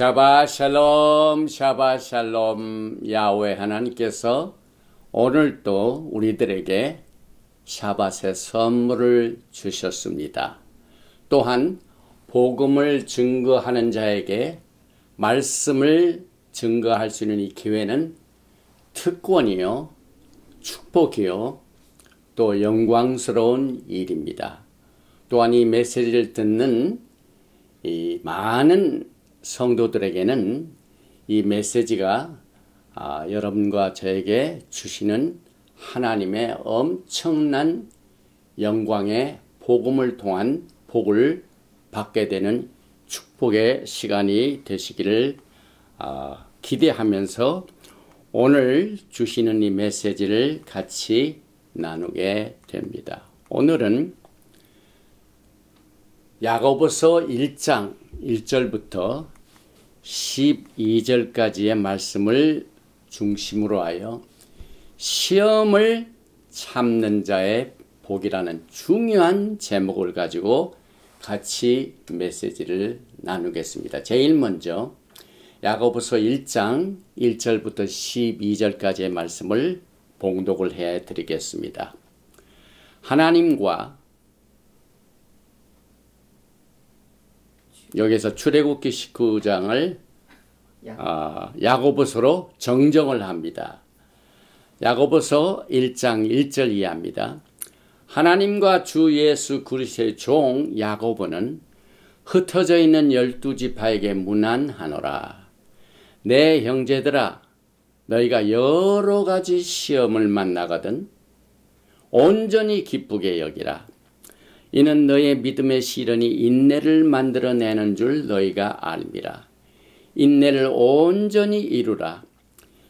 샤바샬롬 샤바샬롬. 야훼 하나님께서 오늘도 우리들에게 샤밧의 선물을 주셨습니다. 또한 복음을 증거하는 자에게 말씀을 증거할 수 있는 이 기회는 특권이요, 축복이요, 또 영광스러운 일입니다. 또한 이 메시지를 듣는 이 많은 성도들에게는 이 메시지가 여러분과 저에게 주시는 하나님의 엄청난 영광의 복음을 통한 복을 받게 되는 축복의 시간이 되시기를 기대하면서 오늘 주시는 이 메시지를 같이 나누게 됩니다. 오늘은 야고보서 1장 1절부터 12절까지의 말씀을 중심으로 하여 시험을 참는 자의 복이라는 중요한 제목을 가지고 같이 메시지를 나누겠습니다. 제일 먼저 야고보서 1장 1절부터 12절까지의 말씀을 봉독을 해드리겠습니다. 하나님과 여기서 출애굽기 19장을 야고보서로 정정을 합니다. 야고보서 1장 1절 이하입니다. 하나님과 주 예수 그리스도의 종 야고보는 흩어져 있는 12지파에게 문안하노라. 내 형제들아, 너희가 여러 가지 시험을 만나거든 온전히 기쁘게 여기라. 이는 너의 믿음의 시련이 인내를 만들어내는 줄 너희가 알미라. 인내를 온전히 이루라.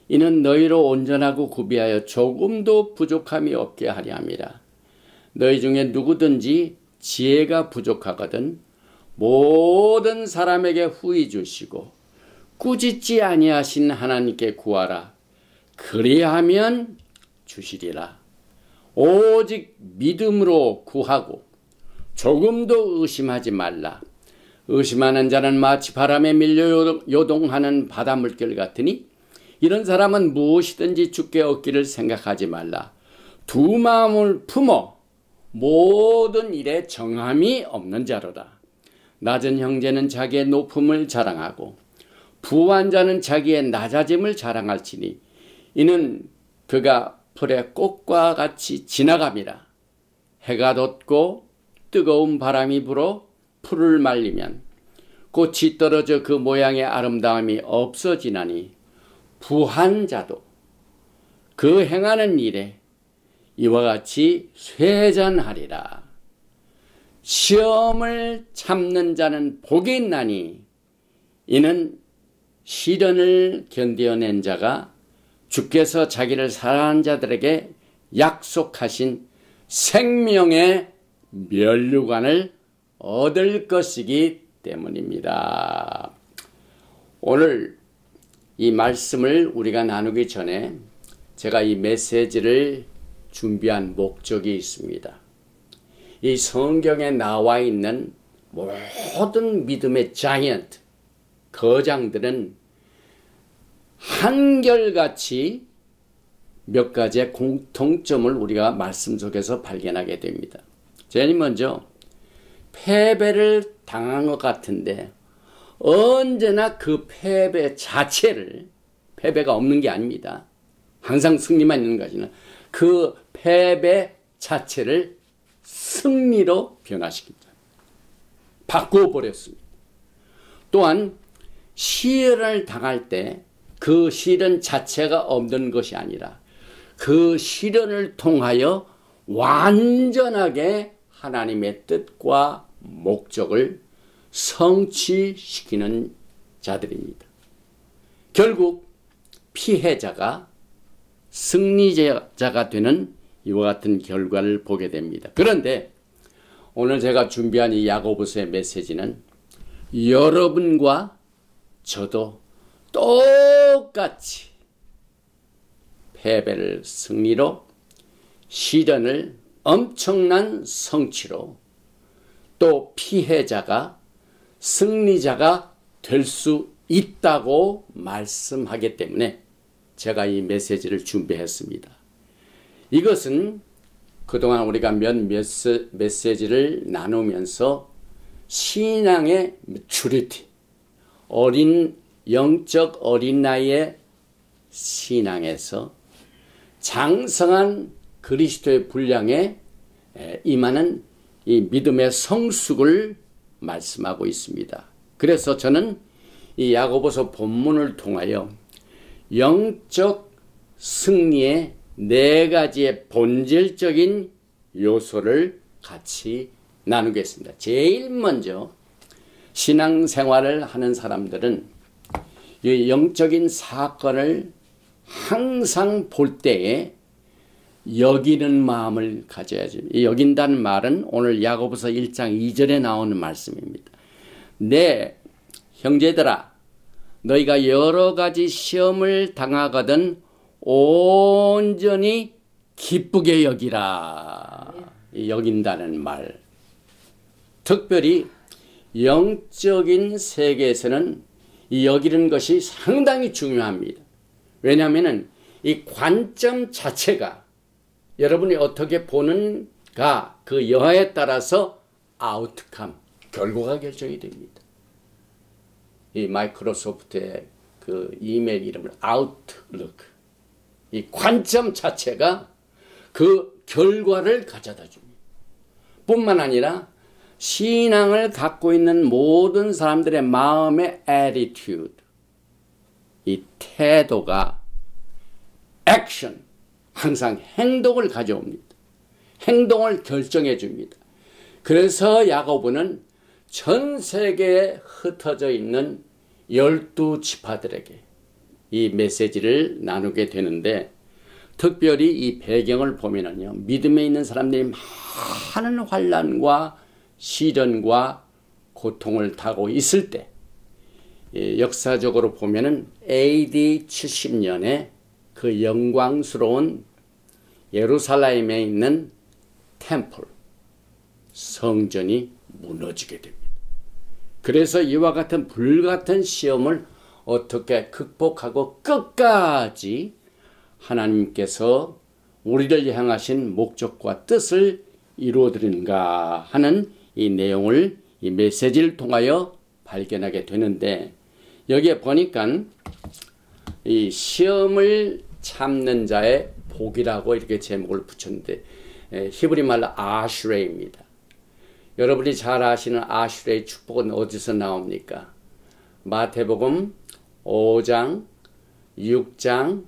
이는 너희로 온전하고 구비하여 조금도 부족함이 없게 하려 함이라. 너희 중에 누구든지 지혜가 부족하거든 모든 사람에게 후히 주시고 꾸짖지 아니하신 하나님께 구하라. 그리하면 주시리라. 오직 믿음으로 구하고 조금도 의심하지 말라. 의심하는 자는 마치 바람에 밀려 요동하는 바다 물결 같으니 이런 사람은 무엇이든지 주께 얻기를 생각하지 말라. 두 마음을 품어 모든 일에 정함이 없는 자로다. 낮은 형제는 자기의 높음을 자랑하고 부한 자는 자기의 낮아짐을 자랑할지니 이는 그가 풀의 꽃과 같이 지나감이라. 해가 돋고 뜨거운 바람이 불어 풀을 말리면 꽃이 떨어져 그 모양의 아름다움이 없어지나니 부한 자도 그 행하는 일에 이와 같이 쇠잔하리라. 시험을 참는 자는 복이 있나니 이는 시련을 견뎌낸 자가 주께서 자기를 사랑하는 자들에게 약속하신 생명의 면류관을 얻을 것이기 때문입니다. 오늘 이 말씀을 우리가 나누기 전에 제가 이 메시지를 준비한 목적이 있습니다. 이 성경에 나와 있는 모든 믿음의 자이언트, 거장들은 한결같이 몇 가지의 공통점을 우리가 말씀 속에서 발견하게 됩니다. 제일 먼저 패배를 당한 것 같은데 언제나 그 패배 자체를, 패배가 없는 게 아닙니다. 항상 승리만 있는 것이나 그 패배 자체를 승리로 변화시킵니다. 바꿔버렸습니다. 또한 시련을 당할 때 그 시련 자체가 없는 것이 아니라 그 시련을 통하여 완전하게 하나님의 뜻과 목적을 성취시키는 자들입니다. 결국 피해자가 승리자가 되는 이와 같은 결과를 보게 됩니다. 그런데 오늘 제가 준비한 이 야고보서의 메시지는 여러분과 저도 똑같이 패배를 승리로, 시련을 엄청난 성취로, 또 피해자가 승리자가 될 수 있다고 말씀하기 때문에 제가 이 메시지를 준비했습니다. 이것은 그동안 우리가 몇 메시지를 나누면서 신앙의 매추리티, 영적 어린 나이의 신앙에서 장성한 그리스도의 분량에 임하는 이 믿음의 성숙을 말씀하고 있습니다. 그래서 저는 이 야고보서 본문을 통하여 영적 승리의 4가지의 본질적인 요소를 같이 나누겠습니다. 제일 먼저 신앙생활을 하는 사람들은 이 영적인 사건을 항상 볼 때에 여기는 마음을 가져야지. 이 여긴다는 말은 오늘 야고보서 1장 2절에 나오는 말씀입니다. 내 형제들아, 너희가 여러 가지 시험을 당하거든 온전히 기쁘게 여기라. 여긴다는 말. 특별히 영적인 세계에서는 이 여기는 것이 상당히 중요합니다. 왜냐하면 이 관점 자체가 여러분이 어떻게 보는가 그 여하에 따라서 아웃컴, 결과가 결정이 됩니다. 이 마이크로소프트의 그 이메일 이름을 아웃룩, 이 관점 자체가 그 결과를 가져다 줍니다. 뿐만 아니라 신앙을 갖고 있는 모든 사람들의 마음의 attitude, 이 태도가 액션, 항상 행동을 가져옵니다. 행동을 결정해 줍니다. 그래서 야고보는 전 세계에 흩어져 있는 12지파들에게 이 메시지를 나누게 되는데, 특별히 이 배경을 보면은요, 믿음에 있는 사람들이 많은 환난과 시련과 고통을 타고 있을 때, 역사적으로 보면은 AD 70년에 그 영광스러운 예루살렘에 있는 템플, 성전이 무너지게 됩니다. 그래서 이와 같은 불같은 시험을 어떻게 극복하고 끝까지 하나님께서 우리를 향하신 목적과 뜻을 이루어드리는가 하는 이 내용을 이 메시지를 통하여 발견하게 되는데, 여기에 보니까 이 시험을 참는 자의 복이라고 이렇게 제목을 붙였는데, 히브리 말로 아슈레입니다. 여러분이 잘 아시는 아슈레의 축복은 어디서 나옵니까? 마태복음 5장, 6장,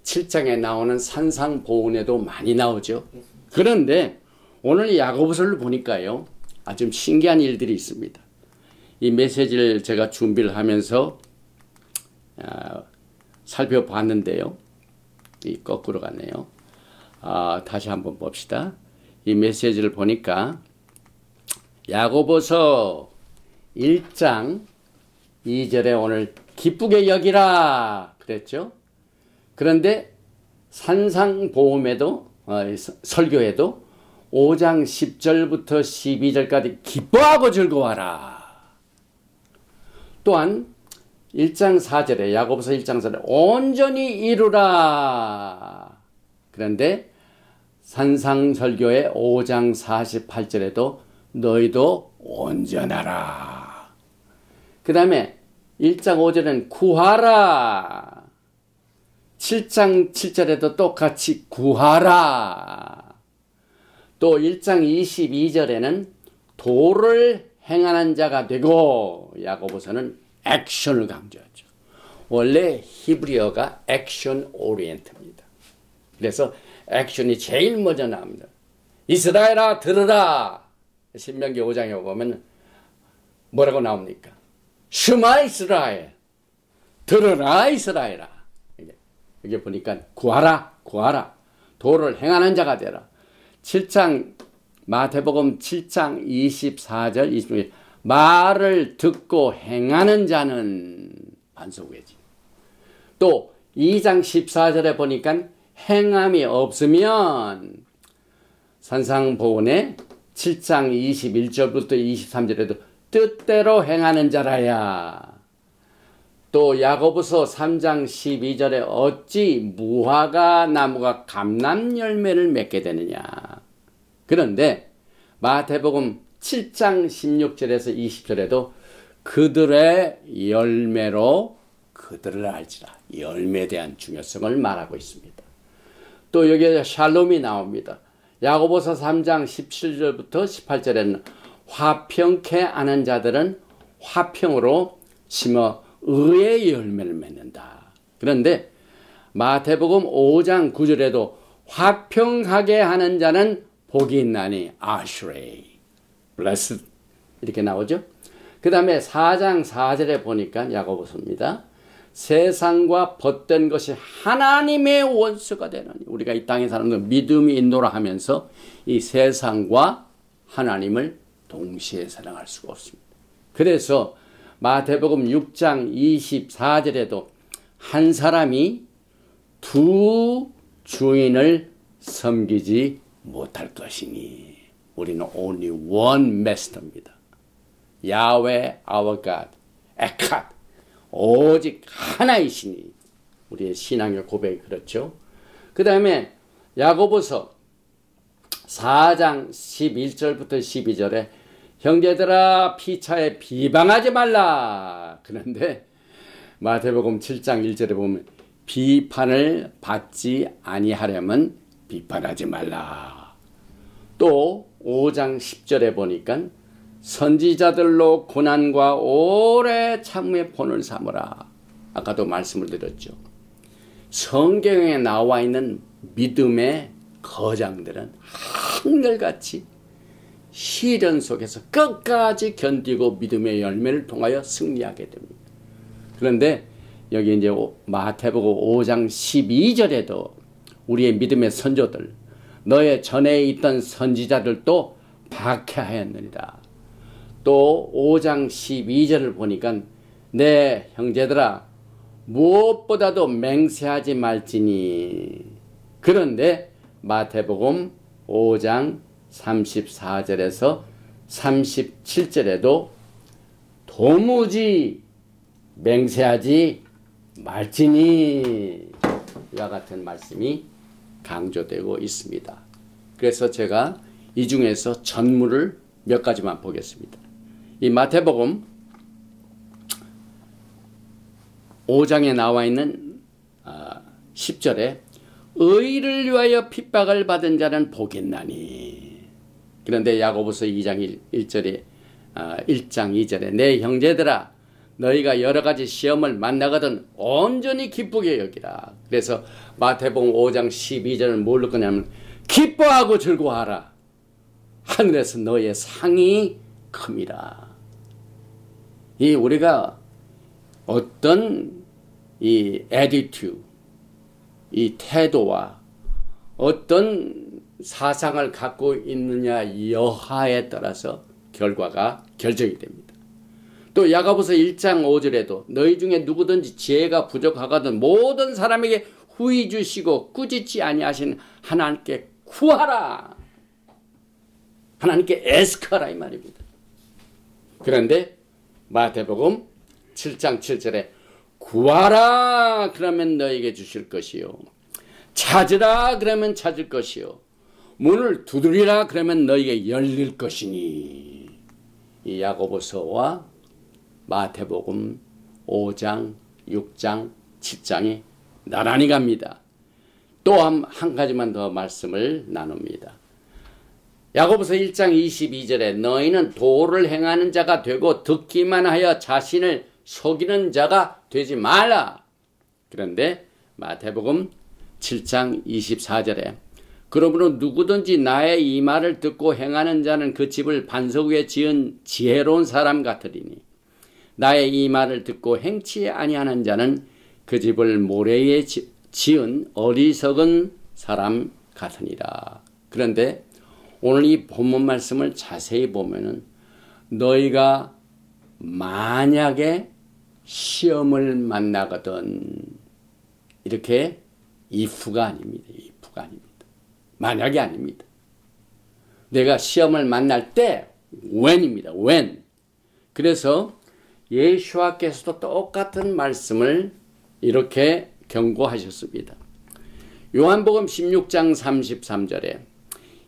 7장에 나오는 산상보훈에도 많이 나오죠. 그런데 오늘 야고보서를 보니까요, 아주 신기한 일들이 있습니다. 이 메시지를 제가 준비를 하면서 살펴봤는데요. 거꾸로 가네요. 다시 한번 봅시다. 이 메시지를 보니까 야고보서 1장 2절에 오늘 기쁘게 여기라 그랬죠. 그런데 산상보험에도 설교에도 5장 10절부터 12절까지 기뻐하고 즐거워하라. 또한 1장 4절에 야고보서 1장 4절에 온전히 이루라. 그런데 산상설교의 5장 48절에도 너희도 온전하라. 그 다음에 1장 5절에는 구하라. 7장 7절에도 똑같이 구하라. 또 1장 22절에는 도를 행하는 자가 되고, 야고보서는 액션을 강조하죠. 원래 히브리어가 액션 오리엔트입니다. 그래서 액션이 제일 먼저 나옵니다. 이스라엘아 들으라. 신명기 5장에 보면 뭐라고 나옵니까? 슈마 이스라엘, 들으라 이스라엘아. 여기 보니까 구하라, 구하라. 도를 행하는 자가 되라. 7장 마태복음 7장 24절 26절 말을 듣고 행하는 자는 반석이지. 또 2장 14절에 보니까 행함이 없으면, 산상보훈의 7장 21절부터 23절에도 뜻대로 행하는 자라야. 또 야고보서 3장 12절에 어찌 무화과 나무가 감람 열매를 맺게 되느냐. 그런데 마태복음 7장 16절에서 20절에도 그들의 열매로 그들을 알지라. 열매에 대한 중요성을 말하고 있습니다. 또 여기에 샬롬이 나옵니다. 야고보서 3장 17절부터 18절에는 화평케 하는 자들은 화평으로 심어 의의 열매를 맺는다. 그런데 마태복음 5장 9절에도 화평하게 하는 자는 복이 있나니 아슈레이 blessed 이렇게 나오죠. 그 다음에 4장 4절에 보니까 야고보서입니다. 세상과 벗된 것이 하나님의 원수가 되느니 우리가 이 땅의 사람들 믿음이 인도라 하면서 이 세상과 하나님을 동시에 사랑할 수가 없습니다. 그래서 마태복음 6장 24절에도 한 사람이 두 주인을 섬기지 못할 것이니 우리는 only one master입니다. 야훼 our God, 에캇 오직 하나이시니 우리의 신앙의 고백이 그렇죠. 그 다음에 야고보서 4장 11절부터 12절에 형제들아 피차에 비방하지 말라. 그런데 마태복음 7장 1절에 보면 비판을 받지 아니하려면 비판하지 말라. 또 5장 10절에 보니까 선지자들로 고난과 오래 참음의 본을 삼으라. 아까도 말씀을 드렸죠. 성경에 나와 있는 믿음의 거장들은 한결같이 시련 속에서 끝까지 견디고 믿음의 열매를 통하여 승리하게 됩니다. 그런데 여기 이제 마태복음 5장 12절에도 우리의 믿음의 선조들, 너의 전에 있던 선지자들도 박해하였느니라. 또 5장 12절을 보니까 내 형제들아 무엇보다도 맹세하지 말지니. 그런데 마태복음 5장 34절에서 37절에도 도무지 맹세하지 말지니 이와 같은 말씀이 강조되고 있습니다. 그래서 제가 이 중에서 전문을 몇 가지만 보겠습니다. 이 마태복음 5장에 나와 있는 10절에 의를 위하여 핍박을 받은 자는 복이 있나니. 그런데 야고보서 2장 1장 2절에 내 형제들아 너희가 여러 가지 시험을 만나거든 온전히 기쁘게 여기라. 그래서 마태복음 5장 12절은 뭘로 거냐면 기뻐하고 즐거워하라. 하늘에서 너의 상이 큼이라. 이 우리가 어떤 이 attitude, 이 태도와 어떤 사상을 갖고 있느냐 여하에 따라서 결과가 결정이 됩니다. 또 야고보서 1장 5절에도 너희 중에 누구든지 지혜가 부족하거든 모든 사람에게 후히 주시고 꾸짖지 아니하신 하나님께 구하라. 하나님께 애스카라 이 말입니다. 그런데 마태복음 7장 7절에 구하라 그러면 너에게 주실 것이요 찾으라 그러면 찾을 것이요 문을 두드리라 그러면 너에게 열릴 것이니. 이 야고보서와 마태복음 5장 6장 7장이 나란히 갑니다. 또 한 가지만 더 말씀을 나눕니다. 야고보서 1장 22절에 너희는 도를 행하는 자가 되고 듣기만 하여 자신을 속이는 자가 되지 말라. 그런데 마태복음 7장 24절에 그러므로 누구든지 나의 이 말을 듣고 행하는 자는 그 집을 반석 위에 지은 지혜로운 사람 같으리니 나의 이 말을 듣고 행치 아니하는 자는 그 집을 모래 위에 지은 어리석은 사람 같으니라. 그런데 오늘 이 본문 말씀을 자세히 보면은 너희가 만약에 시험을 만나거든 이렇게 if가 아닙니다. if가 아닙니다. 만약이 아닙니다. 내가 시험을 만날 때 when입니다. when. 그래서 예수와께서도 똑같은 말씀을 이렇게 경고하셨습니다. 요한복음 16장 33절에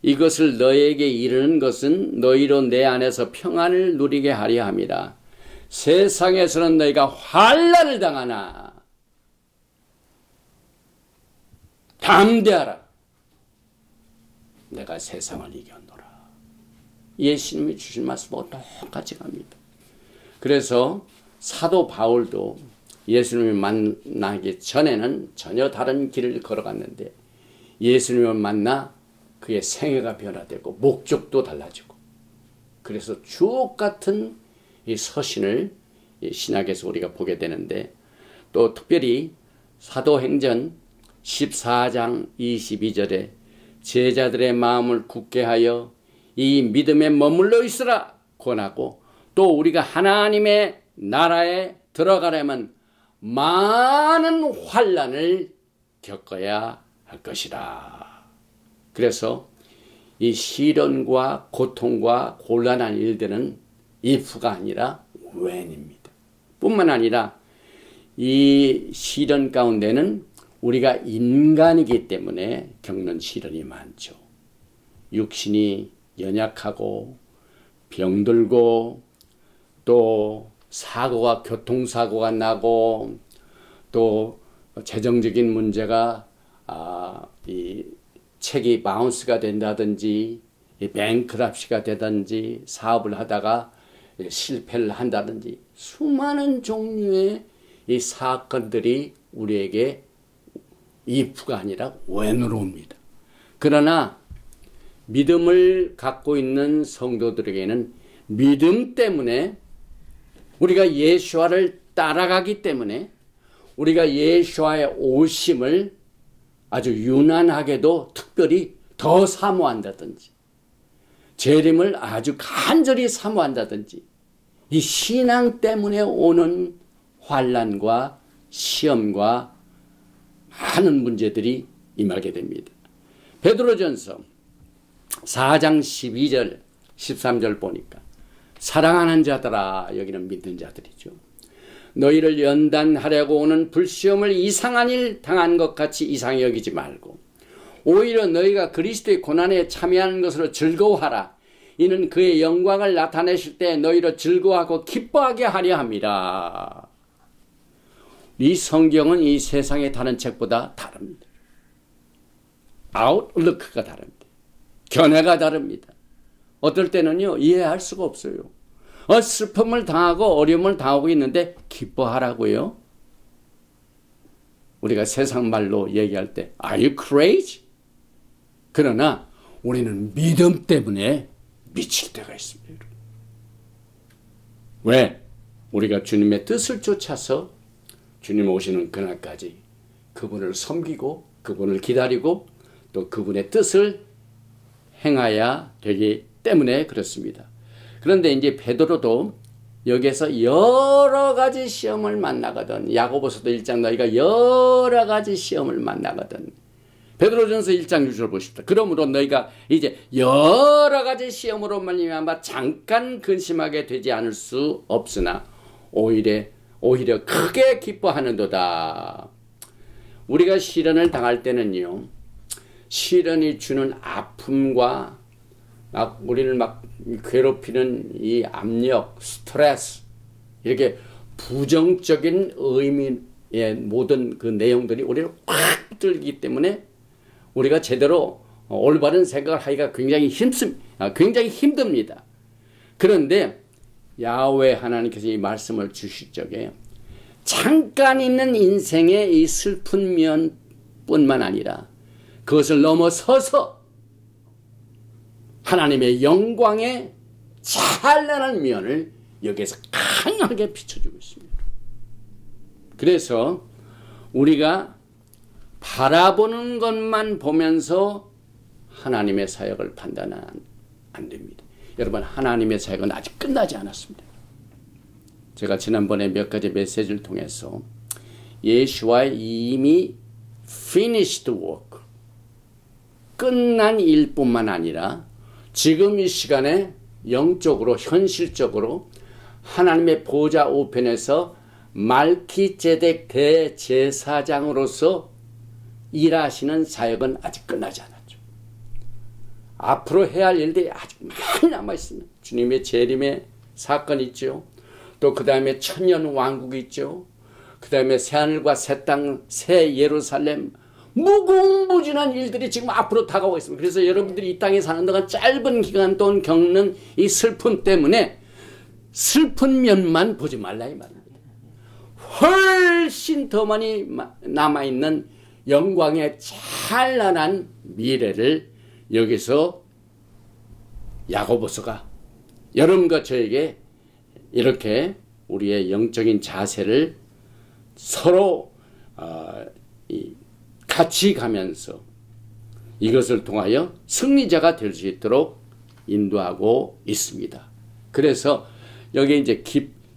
이것을 너에게 이르는 것은 너희로 내 안에서 평안을 누리게 하려 함이라. 세상에서는 너희가 환난을 당하나 담대하라. 내가 세상을 이겼노라. 예수님이 주신 말씀하고 똑같이 갑니다. 그래서 사도 바울도 예수님을 만나기 전에는 전혀 다른 길을 걸어갔는데 예수님을 만나 그의 생애가 변화되고 목적도 달라지고 그래서 주옥 같은 이 서신을 신약에서 우리가 보게 되는데 또 특별히 사도행전 14장 22절에 제자들의 마음을 굳게 하여 이 믿음에 머물러 있으라 권하고 또 우리가 하나님의 나라에 들어가려면 많은 환난을 겪어야 할 것이라. 그래서 이 시련과 고통과 곤란한 일들은 if가 아니라 when입니다. 뿐만 아니라 이 시련 가운데는 우리가 인간이기 때문에 겪는 시련이 많죠. 육신이 연약하고 병들고 또 사고가 교통사고가 나고 또 재정적인 문제가 이 책이 바운스가 된다든지 뱅크랍시가 되든지 사업을 하다가 실패를 한다든지 수많은 종류의 이 사건들이 우리에게 if가 아니라 when으로 옵니다. 그러나 믿음을 갖고 있는 성도들에게는 믿음 때문에 우리가 예수와를 따라가기 때문에 우리가 예수와의 오심을 아주 유난하게도 특별히 더 사모한다든지 재림을 아주 간절히 사모한다든지 이 신앙 때문에 오는 환난과 시험과 많은 문제들이 임하게 됩니다. 베드로전서 4장 12절 13절 보니까 사랑하는 자들아, 여기는 믿는 자들이죠. 너희를 연단하려고 오는 불시험을 이상한 일 당한 것 같이 이상히 여기지 말고 오히려 너희가 그리스도의 고난에 참여하는 것으로 즐거워하라. 이는 그의 영광을 나타내실 때 너희로 즐거워하고 기뻐하게 하려 함이라. 이 성경은 이 세상의 다른 책보다 다릅니다. 아웃루크가 다릅니다. 견해가 다릅니다. 어떨 때는요 이해할 수가 없어요. 슬픔을 당하고 어려움을 당하고 있는데 기뻐하라고요? 우리가 세상 말로 얘기할 때 Are you crazy? 그러나 우리는 믿음 때문에 미칠 때가 있습니다. 왜? 우리가 주님의 뜻을 쫓아서 주님 오시는 그날까지 그분을 섬기고 그분을 기다리고 또 그분의 뜻을 행해야 되기 때문에 그렇습니다. 그런데 이제 베드로도 여기에서 여러 가지 시험을 만나거든. 야고보서도 1장 너희가 여러 가지 시험을 만나거든. 베드로전서 1장 6절 보십시오. 그러므로 너희가 이제 여러 가지 시험으로 말미암아 잠깐 근심하게 되지 않을 수 없으나 오히려 크게 기뻐하는도다. 우리가 시련을 당할 때는요. 시련이 주는 아픔과 우리를 괴롭히는 이 압력, 스트레스 이렇게 부정적인 의미의 모든 그 내용들이 우리를 확 들기 때문에 우리가 제대로 올바른 생각을 하기가 굉장히 힘듭니다. 그런데 야훼 하나님께서 이 말씀을 주실 적에 잠깐 있는 인생의 이 슬픈 면뿐만 아니라 그것을 넘어서서 하나님의 영광의 찬란한 면을 여기에서 강하게 비춰주고 있습니다. 그래서 우리가 바라보는 것만 보면서 하나님의 사역을 판단은 안 됩니다. 여러분, 하나님의 사역은 아직 끝나지 않았습니다. 제가 지난번에 몇 가지 메시지를 통해서 예수와의 이미 finished work, 끝난 일뿐만 아니라 지금 이 시간에 영적으로 현실적으로 하나님의 보좌 우편에서 말키제덱 대제사장으로서 일하시는 사역은 아직 끝나지 않았죠. 앞으로 해야 할 일들이 아직 많이 남아있습니다. 주님의 재림의 사건이 있죠. 또 그 다음에 천년 왕국이 있죠. 그 다음에 새하늘과 새 땅, 새 예루살렘, 무궁무진한 일들이 지금 앞으로 다가오고 있습니다. 그래서 여러분들이 이 땅에 사는 동안 짧은 기간 동안 겪는 이 슬픔 때문에 슬픈 면만 보지 말라 이 말입니다. 훨씬 더 많이 남아있는 영광의 찬란한 미래를 여기서 야고보서가 여러분과 저에게 이렇게 우리의 영적인 자세를 서로 같이 가면서 이것을 통하여 승리자가 될 수 있도록 인도하고 있습니다. 그래서 여기 이제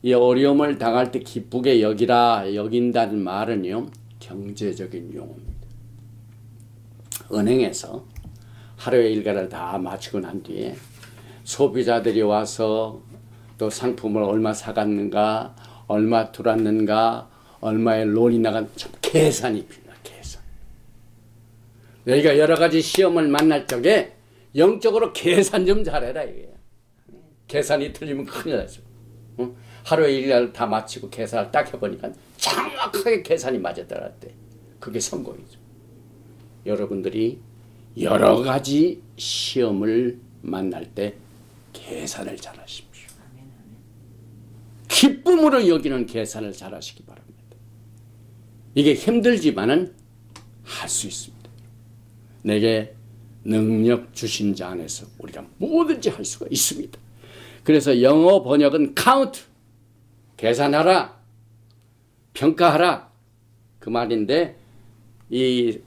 이 어려움을 당할 때 기쁘게 여긴다는 말은요, 경제적인 용어입니다. 은행에서 하루의 일과를 다 마치고 난 뒤에 소비자들이 와서 또 상품을 얼마 사갔는가, 얼마 들어왔는가, 얼마의 론이 나간 계산이 필요해요. 계산. 너희가 여러 가지 시험을 만날 적에 영적으로 계산 좀 잘해라 이거예요. 계산이 틀리면 큰일 나죠. 하루의 일과를 다 마치고 계산을 딱 해보니까 정확하게 계산이 맞았더라. 그게 성공이죠. 여러분들이 여러 가지 시험을 만날 때 계산을 잘하십시오. 기쁨으로 여기는 계산을 잘하시기 바랍니다. 이게 힘들지만은 할 수 있습니다. 내게 능력 주신 자 안에서 우리가 뭐든지 할 수가 있습니다. 그래서 영어 번역은 count, 계산하라, 평가하라 그 말인데 이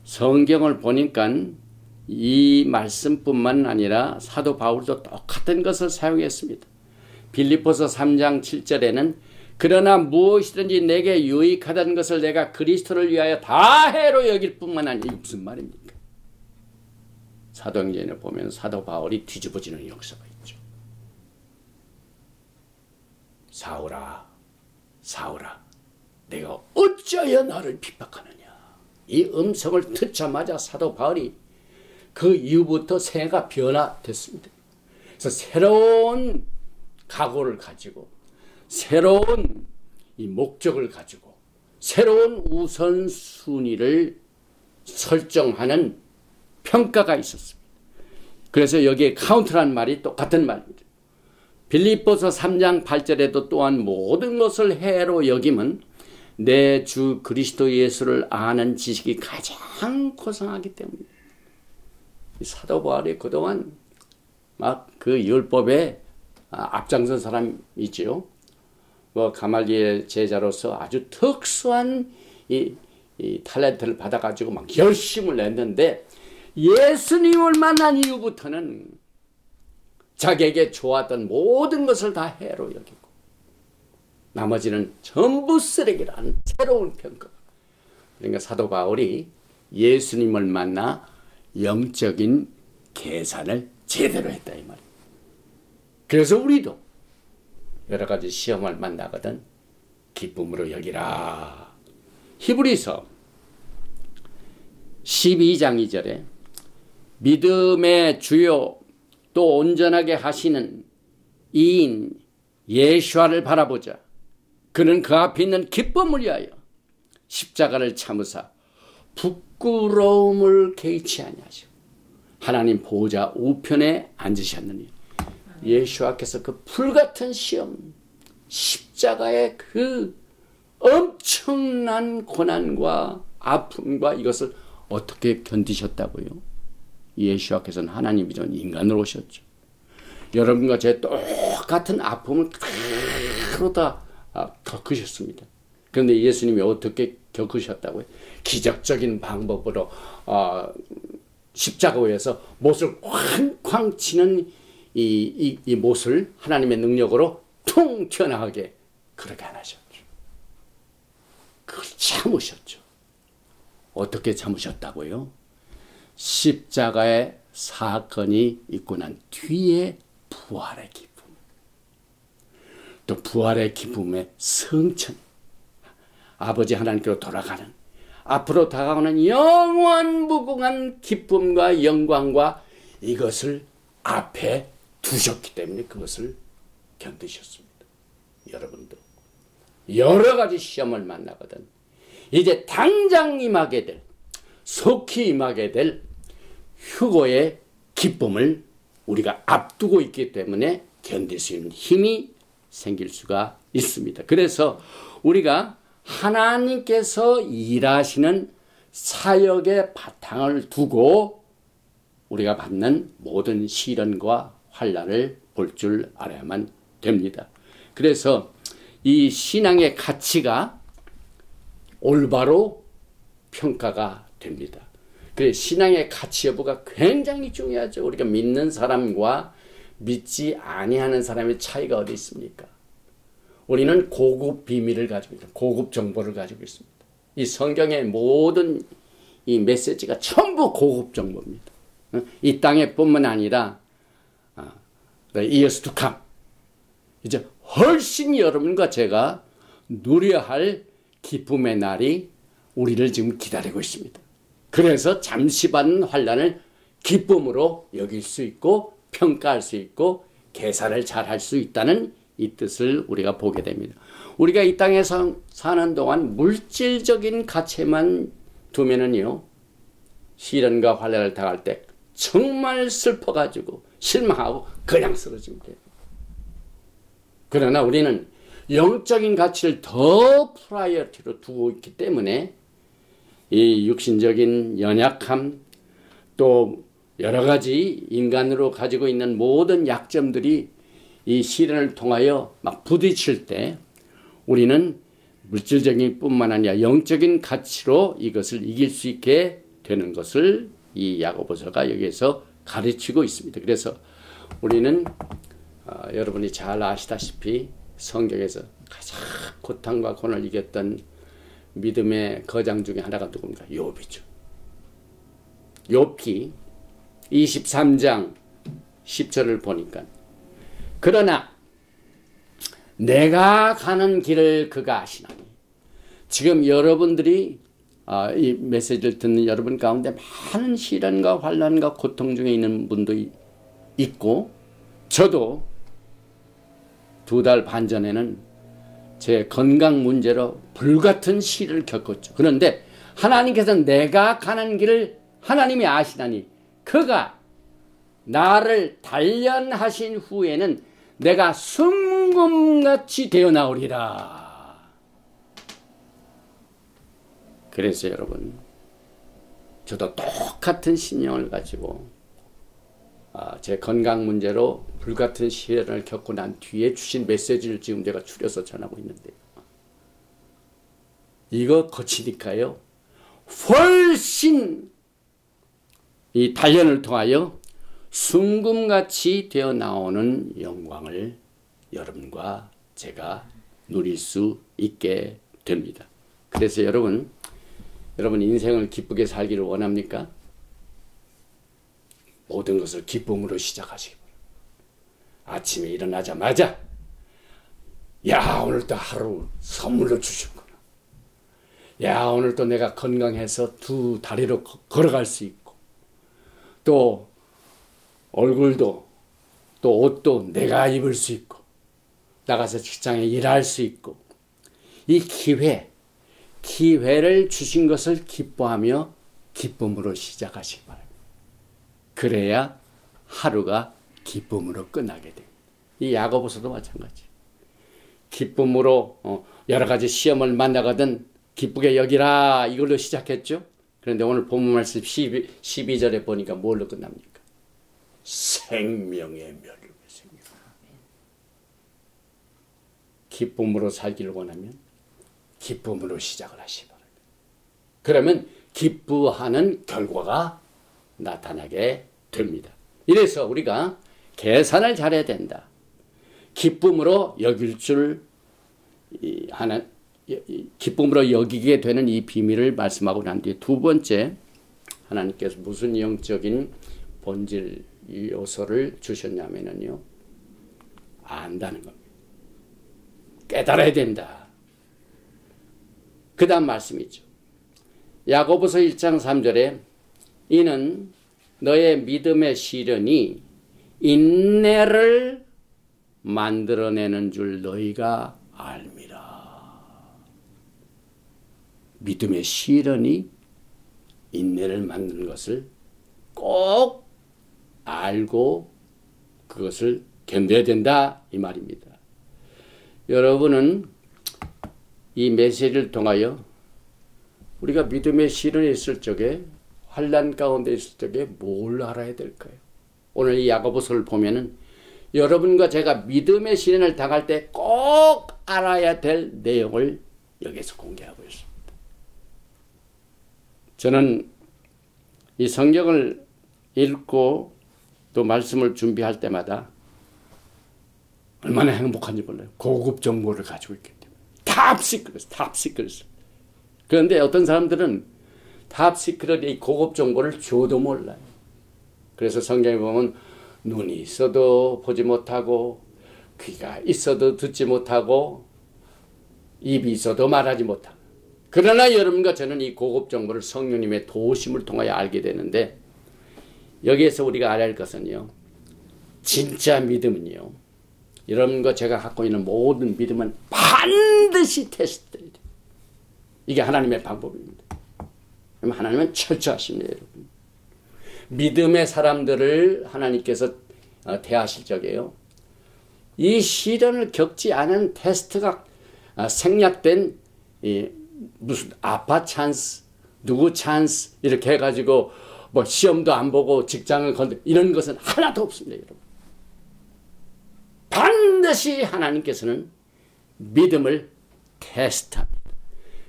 성경을 보니까 이 말씀뿐만 아니라 사도 바울도 똑같은 것을 사용했습니다. 빌립보서 3장 7절에는 그러나 무엇이든지 내게 유익하다는 것을 내가 그리스도를 위하여 다 해로 여길 뿐만 아니라 이게 무슨 말입니까? 사도행전에 보면 사도 바울이 뒤집어지는 역사가 있죠. 사울아, 사울아, 내가 어찌하여 나를 핍박하느냐. 이 음성을 듣자마자 사도 바울이 그 이후부터 생애가 변화됐습니다. 그래서 새로운 각오를 가지고 새로운 이 목적을 가지고 새로운 우선순위를 설정하는 평가가 있었습니다. 그래서 여기에 카운트라는 말이 똑같은 말입니다. 빌립보서 3장 8절에도 또한 모든 것을 해로 여김은 내 주 그리스도 예수를 아는 지식이 가장 고상하기 때문입니다. 사도 바울이 그동안 막 그 율법에 앞장선 사람이지요. 뭐 가말리엘 제자로서 아주 특수한 이 탤런트를 받아가지고 막 열심을 냈는데 예수님을 만난 이후부터는 자기에게 좋았던 모든 것을 다 해로 여기고 나머지는 전부 쓰레기라는 새로운 평가. 그러니까 사도 바울이 예수님을 만나 영적인 계산을 제대로 했다 이 말이에요. 그래서 우리도 여러 가지 시험을 만나거든 기쁨으로 여기라. 히브리서 12장 2절에 믿음의 주요 또 온전하게 하시는 이인 예수아를 바라보자. 그는 그 앞에 있는 기쁨을 위하여 십자가를 참으사 부끄러움을 개의치 아니하시고 하나님 보좌 우편에 앉으셨느니 예수아께서 그 불같은 시험 십자가의 그 엄청난 고난과 아픔과 이것을 어떻게 견디셨다고요? 예수아께서는 하나님이전 인간으로 오셨죠. 여러분과 제 똑같은 아픔을 그대로 다 겪으셨습니다. 그런데 예수님이 어떻게 겪으셨다고요? 기적적인 방법으로 십자가 위에서 못을 쾅쾅 치는 이 못을 하나님의 능력으로 퉁 튀어나가게 그렇게 안 하셨죠. 그걸 참으셨죠. 어떻게 참으셨다고요? 십자가의 사건이 있고 난 뒤에 부활의 기쁨. 또 부활의 기쁨의 성천, 아버지 하나님께로 돌아가는, 앞으로 다가오는 영원 무궁한 기쁨과 영광과 이것을 앞에 두셨기 때문에 그것을 견디셨습니다. 여러분도 여러 가지 시험을 만나거든 이제 당장 임하게 될, 속히 임하게 될 휴거의 기쁨을 우리가 앞두고 있기 때문에 견딜 수 있는 힘이 생길 수가 있습니다. 그래서 우리가 하나님께서 일하시는 사역의 바탕을 두고 우리가 받는 모든 시련과 환난을 볼 줄 알아야만 됩니다. 그래서 이 신앙의 가치가 올바로 평가가 됩니다. 그래서 신앙의 가치 여부가 굉장히 중요하죠. 우리가 믿는 사람과 믿지 아니하는 사람의 차이가 어디 있습니까? 우리는 고급 비밀을 가지고 있습니다. 고급 정보를 가지고 있습니다. 이 성경의 모든 이 메시지가 전부 고급 정보입니다. 이 땅에 뿐만 아니라 The years to come, 이제 훨씬 여러분과 제가 누려야 할 기쁨의 날이 우리를 지금 기다리고 있습니다. 그래서 잠시 받는 환난을 기쁨으로 여길 수 있고 평가할 수 있고 계산을 잘 할 수 있다는 이 뜻을 우리가 보게 됩니다. 우리가 이 땅에서 사는 동안 물질적인 가치만 두면은요, 시련과 환난을 당할 때 정말 슬퍼가지고 실망하고 그냥 쓰러지면 돼요. 그러나 우리는 영적인 가치를 더 프라이어티로 두고 있기 때문에 이 육신적인 연약함, 또 여러 가지 인간으로 가지고 있는 모든 약점들이 이 시련을 통하여 막 부딪힐 때 우리는 물질적인 뿐만 아니라 영적인 가치로 이것을 이길 수 있게 되는 것을 이 야고보서가 여기에서 가르치고 있습니다. 그래서 우리는 여러분이 잘 아시다시피 성경에서 가장 고통과 고난을 이겼던 믿음의 거장 중에 하나가 누굽니까? 욥이죠. 욥기 23장 10절을 보니까, 그러나 내가 가는 길을 그가 아시나니. 지금 여러분들이 이 메시지를 듣는 여러분 가운데 많은 시련과 환난과 고통 중에 있는 분도 있고, 저도 2달 반 전에는 제 건강 문제로 불같은 시를 겪었죠. 그런데 하나님께서는 내가 가는 길을 하나님이 아시나니 그가 나를 단련하신 후에는 내가 순금같이 되어나오리라. 그래서 여러분, 저도 똑같은 신령을 가지고 제 건강 문제로 불같은 시련을 겪고 난 뒤에 주신 메시지를 지금 제가 추려서 전하고 있는데요. 이거 거치니까요, 훨씬 이 단련을 통하여 순금같이 되어 나오는 영광을 여러분과 제가 누릴 수 있게 됩니다. 그래서 여러분 인생을 기쁘게 살기를 원합니까? 모든 것을 기쁨으로 시작하시기 바랍니다. 아침에 일어나자마자 야, 오늘도 하루 선물로 주셨구나. 야, 오늘도 내가 건강해서 2 다리로 걸어갈 수 있고, 또 얼굴도 또 옷도 내가 입을 수 있고, 나가서 직장에 일할 수 있고, 이 기회를 주신 것을 기뻐하며 기쁨으로 시작하시기 바랍니다. 그래야 하루가 기쁨으로 끝나게 됩니다. 이 야고보서도 마찬가지. 기쁨으로 여러 가지 시험을 만나거든 기쁘게 여기라, 이걸로 시작했죠. 그런데 오늘 본문 말씀 12절에 보니까 뭘로 끝납니까? 생명의 멸류관. 기쁨으로 살기를 원하면 기쁨으로 시작을 하시기 바랍니다. 그러면 기뻐하는 결과가 나타나게 됩니다. 이래서 우리가 계산을 잘해야 된다. 기쁨으로 여길 줄 기쁨으로 여기게 되는 이 비밀을 말씀하고 난 뒤에 2번째, 하나님께서 무슨 영적인 본질 요소를 주셨냐면요, 안다는 겁니다. 깨달아야 된다. 그 다음 말씀이죠. 야고보서 1장 3절에 이는 너의 믿음의 시련이 인내를 만들어내는 줄 너희가 알미라. 믿음의 시련이 인내를 만드는 것을 꼭 알고 그것을 견뎌야 된다 이 말입니다. 여러분은 이 메시지를 통하여 우리가 믿음의 시련이 있을 적에 환난 가운데 있을 적에 뭘 알아야 될까요? 오늘 이 야고보서를 보면은 여러분과 제가 믿음의 시련을 당할 때 꼭 알아야 될 내용을 여기서 공개하고 있습니다. 저는 이 성경을 읽고 또 말씀을 준비할 때마다 얼마나 행복한지 몰라요. 고급 정보를 가지고 있기 때문에. 탑시크릿. 그런데 어떤 사람들은 탑시크릿의 고급 정보를 줘도 몰라요. 그래서 성경에 보면 눈이 있어도 보지 못하고 귀가 있어도 듣지 못하고 입이 있어도 말하지 못하고 그러나 여러분과 저는 이 고급 정보를 성령님의 도우심을 통하여 알게 되는데 여기에서 우리가 알아야 할 것은요. 진짜 믿음은요. 여러분과 제가 갖고 있는 모든 믿음은 반드시 테스트해야 돼요. 이게 하나님의 방법입니다. 하나님은 철저하십니다. 여러분. 믿음의 사람들을 하나님께서 대하실 적에요. 이 시련을 겪지 않은 테스트가 생략된 무슨 아빠 찬스, 누구 찬스 이렇게 해가지고 뭐 시험도 안 보고 직장을 건드 이런 것은 하나도 없습니다. 여러분. 반드시 하나님께서는 믿음을 테스트합니다.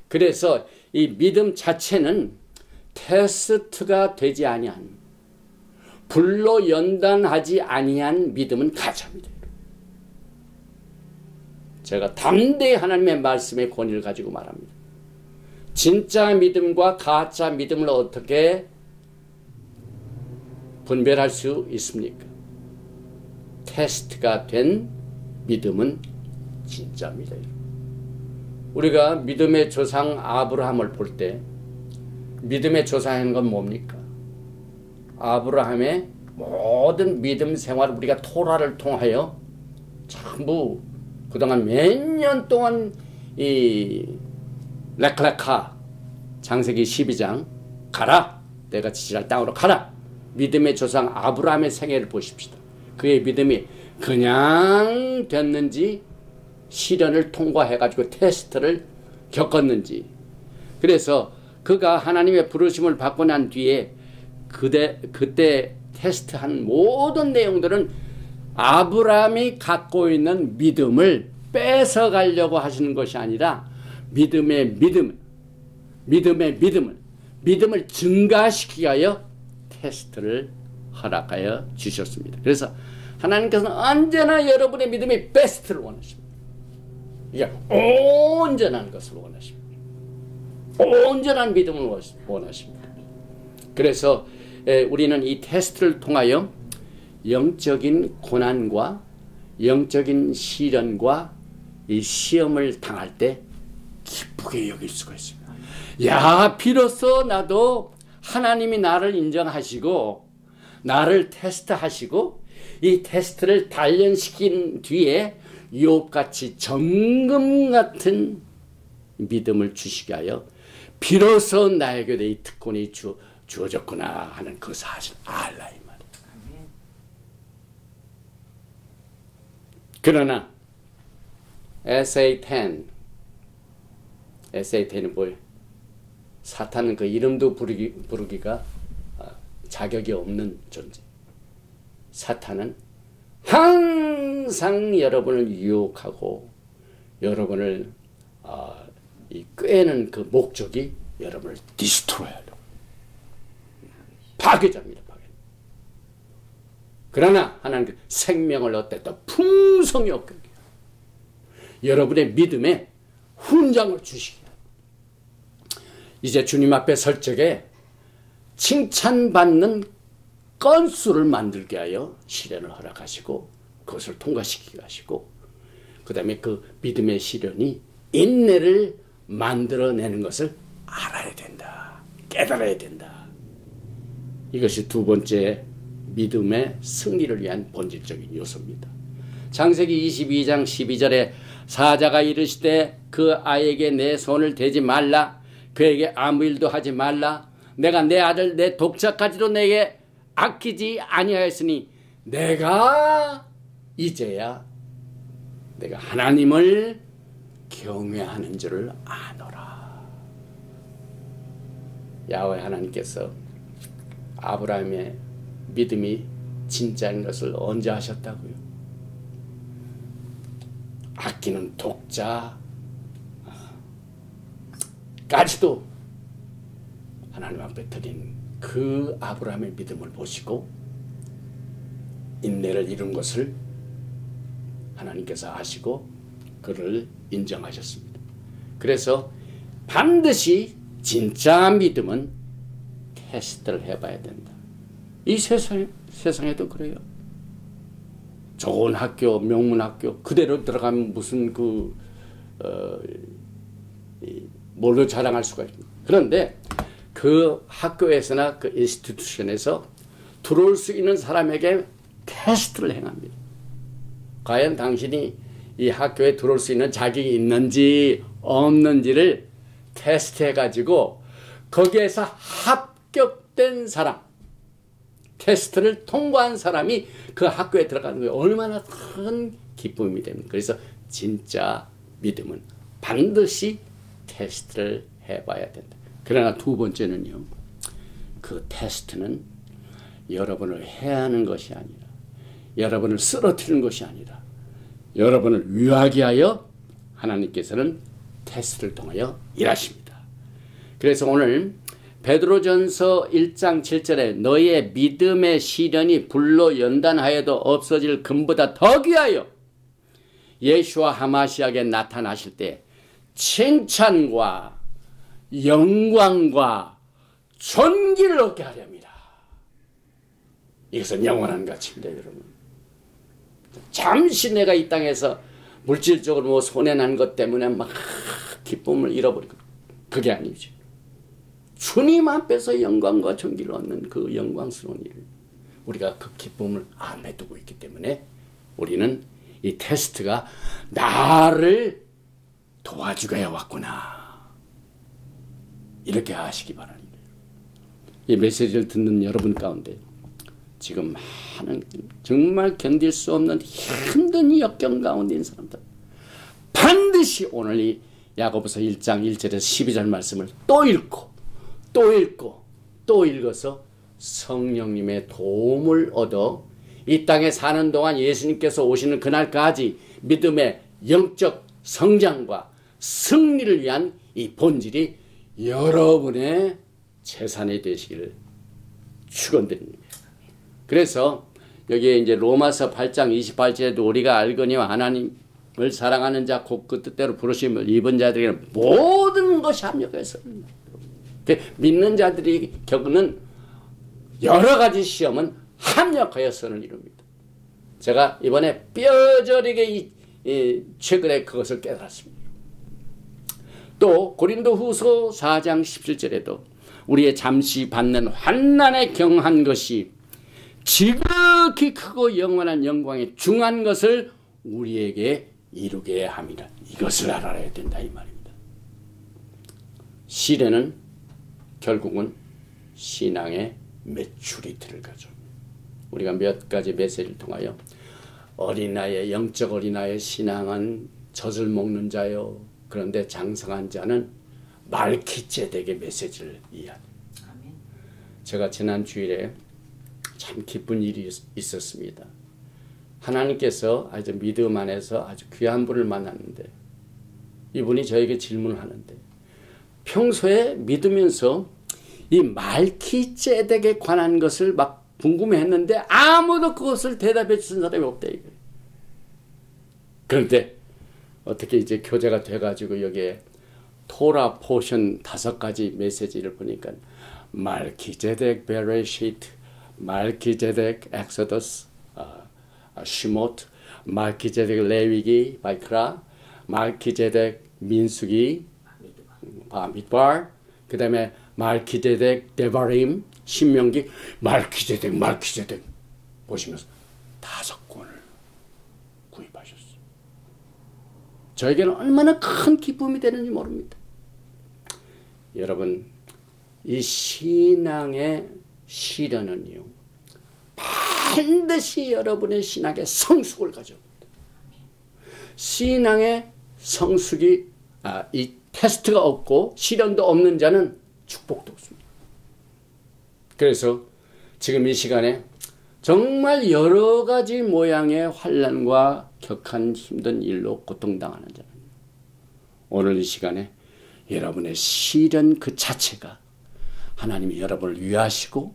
그래서 이 믿음 자체는 테스트가 되지 아니한 불로 연단하지 아니한 믿음은 가짜입니다. 제가 담대히 하나님의 말씀의 권위를 가지고 말합니다. 진짜 믿음과 가짜 믿음을 어떻게 분별할 수 있습니까? 테스트가 된 믿음은 진짜입니다. 우리가 믿음의 조상 아브라함을 볼 때 믿음의 조상인 건 뭡니까? 아브라함의 모든 믿음 생활을 우리가 토라를 통하여 전부 그동안 몇 년 동안 이 레클레카 창세기 12장 가라 내가 지시할 땅으로 가라 믿음의 조상 아브라함의 생애를 보십시다. 그의 믿음이 그냥 됐는지 시련을 통과해가지고 테스트를 겪었는지 그래서 그가 하나님의 부르심을 받고 난 뒤에 그때 테스트한 모든 내용들은 아브라함이 갖고 있는 믿음을 뺏어가려고 하시는 것이 아니라 믿음을 증가시키기 위하여 테스트를 허락하여 주셨습니다. 그래서 하나님께서는 언제나 여러분의 믿음의 베스트를 원하십니다. 이게 온전한 것을 원하십니다. 온전한 믿음을 원하십니다. 그래서 우리는 이 테스트를 통하여 영적인 고난과 영적인 시련과 이 시험을 당할 때 기쁘게 여길 수가 있습니다. 야, 비로소 나도 하나님이 나를 인정하시고 나를 테스트하시고 이 테스트를 단련시킨 뒤에 욥같이 정금 같은 믿음을 주시게 하여 비로소 나에게 이 특권이 주어졌구나 하는 그 사실을 알라 이 말이에요. 그러나 SA10은 뭐예요? 사탄은 그 이름도 부르기가 자격이 없는 존재. 사탄은 항상 여러분을 유혹하고 여러분을 꿰는 그 목적이 여러분을 디스트로이하려고 파괴자입니다. 그러나 하나님께 생명을 얻겠다. 풍성히 얻게 여러분의 믿음에 훈장을 주시기 이제 주님 앞에 설 적에 칭찬받는 건수를 만들게 하여 시련을 허락하시고 그것을 통과시키게 하시고 그 다음에 그 믿음의 시련이 인내를 만들어내는 것을 알아야 된다. 깨달아야 된다. 이것이 두 번째 믿음의 승리를 위한 본질적인 요소입니다. 창세기 22장 12절에 사자가 이르시되 그 아이에게 내 손을 대지 말라. 그에게 아무 일도 하지 말라. 내가 내 아들 내 독자까지도 내게 아끼지 아니하였으니 내가 이제야 내가 하나님을 경외하는 줄을 아노라. 야훼 하나님께서 아브라함의 믿음이 진짜인 것을 언제 하셨다고요? 아끼는 독자까지도 하나님 앞에 드린 그 아브라함의 믿음을 보시고 인내를 이룬 것을 하나님께서 아시고 그를 인정하셨습니다. 그래서 반드시 진짜 믿음은 테스트를 해봐야 된다. 이 세상에도 그래요. 좋은 학교, 명문학교 그대로 들어가면 무슨 뭘로 자랑할 수가 있습니다. 그런데 그 학교에서나 그 인스티튜션에서 들어올 수 있는 사람에게 테스트를 행합니다. 과연 당신이 이 학교에 들어올 수 있는 자격이 있는지 없는지를 테스트해가지고 거기에서 합격된 사람, 테스트를 통과한 사람이 그 학교에 들어가는 게 얼마나 큰 기쁨이 됩니까? 그래서 진짜 믿음은 반드시 테스트를 해봐야 된다. 그러나 두 번째는요. 그 테스트는 여러분을 해하는 것이 아니라 여러분을 쓰러뜨리는 것이 아니라 여러분을 위하게 하여 하나님께서는 테스트를 통하여 일하십니다. 그래서 오늘 베드로전서 1장 7절에 너희의 믿음의 시련이 불로 연단하여도 없어질 금보다 더 귀하여 예수와 하마시아에게 나타나실 때 칭찬과 영광과 존귀를 얻게 하렵니다. 이것은 영원한 가치입니다, 여러분. 잠시 내가 이 땅에서 물질적으로 뭐 손해난 것 때문에 막 기쁨을 잃어버리고 그게 아니죠. 주님 앞에서 영광과 존귀를 얻는 그 영광스러운 일, 우리가 그 기쁨을 안에 두고 있기 때문에 우리는 이 테스트가 나를 도와주게 해왔구나, 이렇게 아시기 바랍니다. 이 메시지를 듣는 여러분 가운데 지금 많은 정말 견딜 수 없는 힘든 역경 가운데 있는 사람들, 반드시 오늘 이 야고보서 1장 1절에서 12절 말씀을 또 읽고 또 읽고 또 읽어서 성령님의 도움을 얻어 이 땅에 사는 동안 예수님께서 오시는 그날까지 믿음의 영적 성장과 승리를 위한 이 본질이 여러분의 재산이 되시기를 축원드립니다. 그래서 여기에 이제 로마서 8장 28절에도 우리가 알거니와 하나님을 사랑하는 자 곧 그 뜻대로 부르심을 입은 자들에게는 모든 것이 합력해서 믿는 자들이 겪는 여러 가지 시험은 합력하여 선을 이룹니다. 제가 이번에 뼈저리게 최근에 그것을 깨달았습니다. 또 고린도후서 4장 17절에도 우리의 잠시 받는 환난에 경한 것이 지극히 크고 영원한 영광에 중한 것을 우리에게 이루게 합니다. 이것을 알아야 된다 이 말입니다. 시련은 결국은 신앙의 매출이 들어가죠. 우리가 몇 가지 메시지를 통하여 어린아이의 영적 어린아이의 신앙은 젖을 먹는 자요, 그런데 장성한 자는 말키제덱의 메시지를 이해합니다. 제가 지난 주일에 참 기쁜 일이 있었습니다. 하나님께서 아주 믿음 안에서 아주 귀한 분을 만났는데 이분이 저에게 질문을 하는데 평소에 믿으면서 이 말키제덱에 관한 것을 막 궁금해했는데 아무도 그것을 대답해 주신 사람이 없다 이거예요. 그런데 어떻게 이제 교재가 돼가지고 여기에 토라 포션 5가지 메시지를 보니까 말키제덱 베레시트, 말키제덱 엑소더스, 시모트, 말키제덱 레위기 바이크라, 말키제덱 민수기 바미드발, 그 다음에 말키제덱 데바림 신명기, 말키제덱 보시면서 5권을 구입하셨어요. 저에게는 얼마나 큰 기쁨이 되는지 모릅니다. 여러분, 이 신앙의 시련은요, 반드시 여러분의 신앙의 성숙을 가져옵니다. 신앙의 성숙이 이 테스트가 없고 시련도 없는 자는 축복도 없습니다. 그래서 지금 이 시간에 정말 여러 가지 모양의 환난과 격한 힘든 일로 고통당하는 자는 오늘 이 시간에 여러분의 시련 그 자체가 하나님이 여러분을 위하시고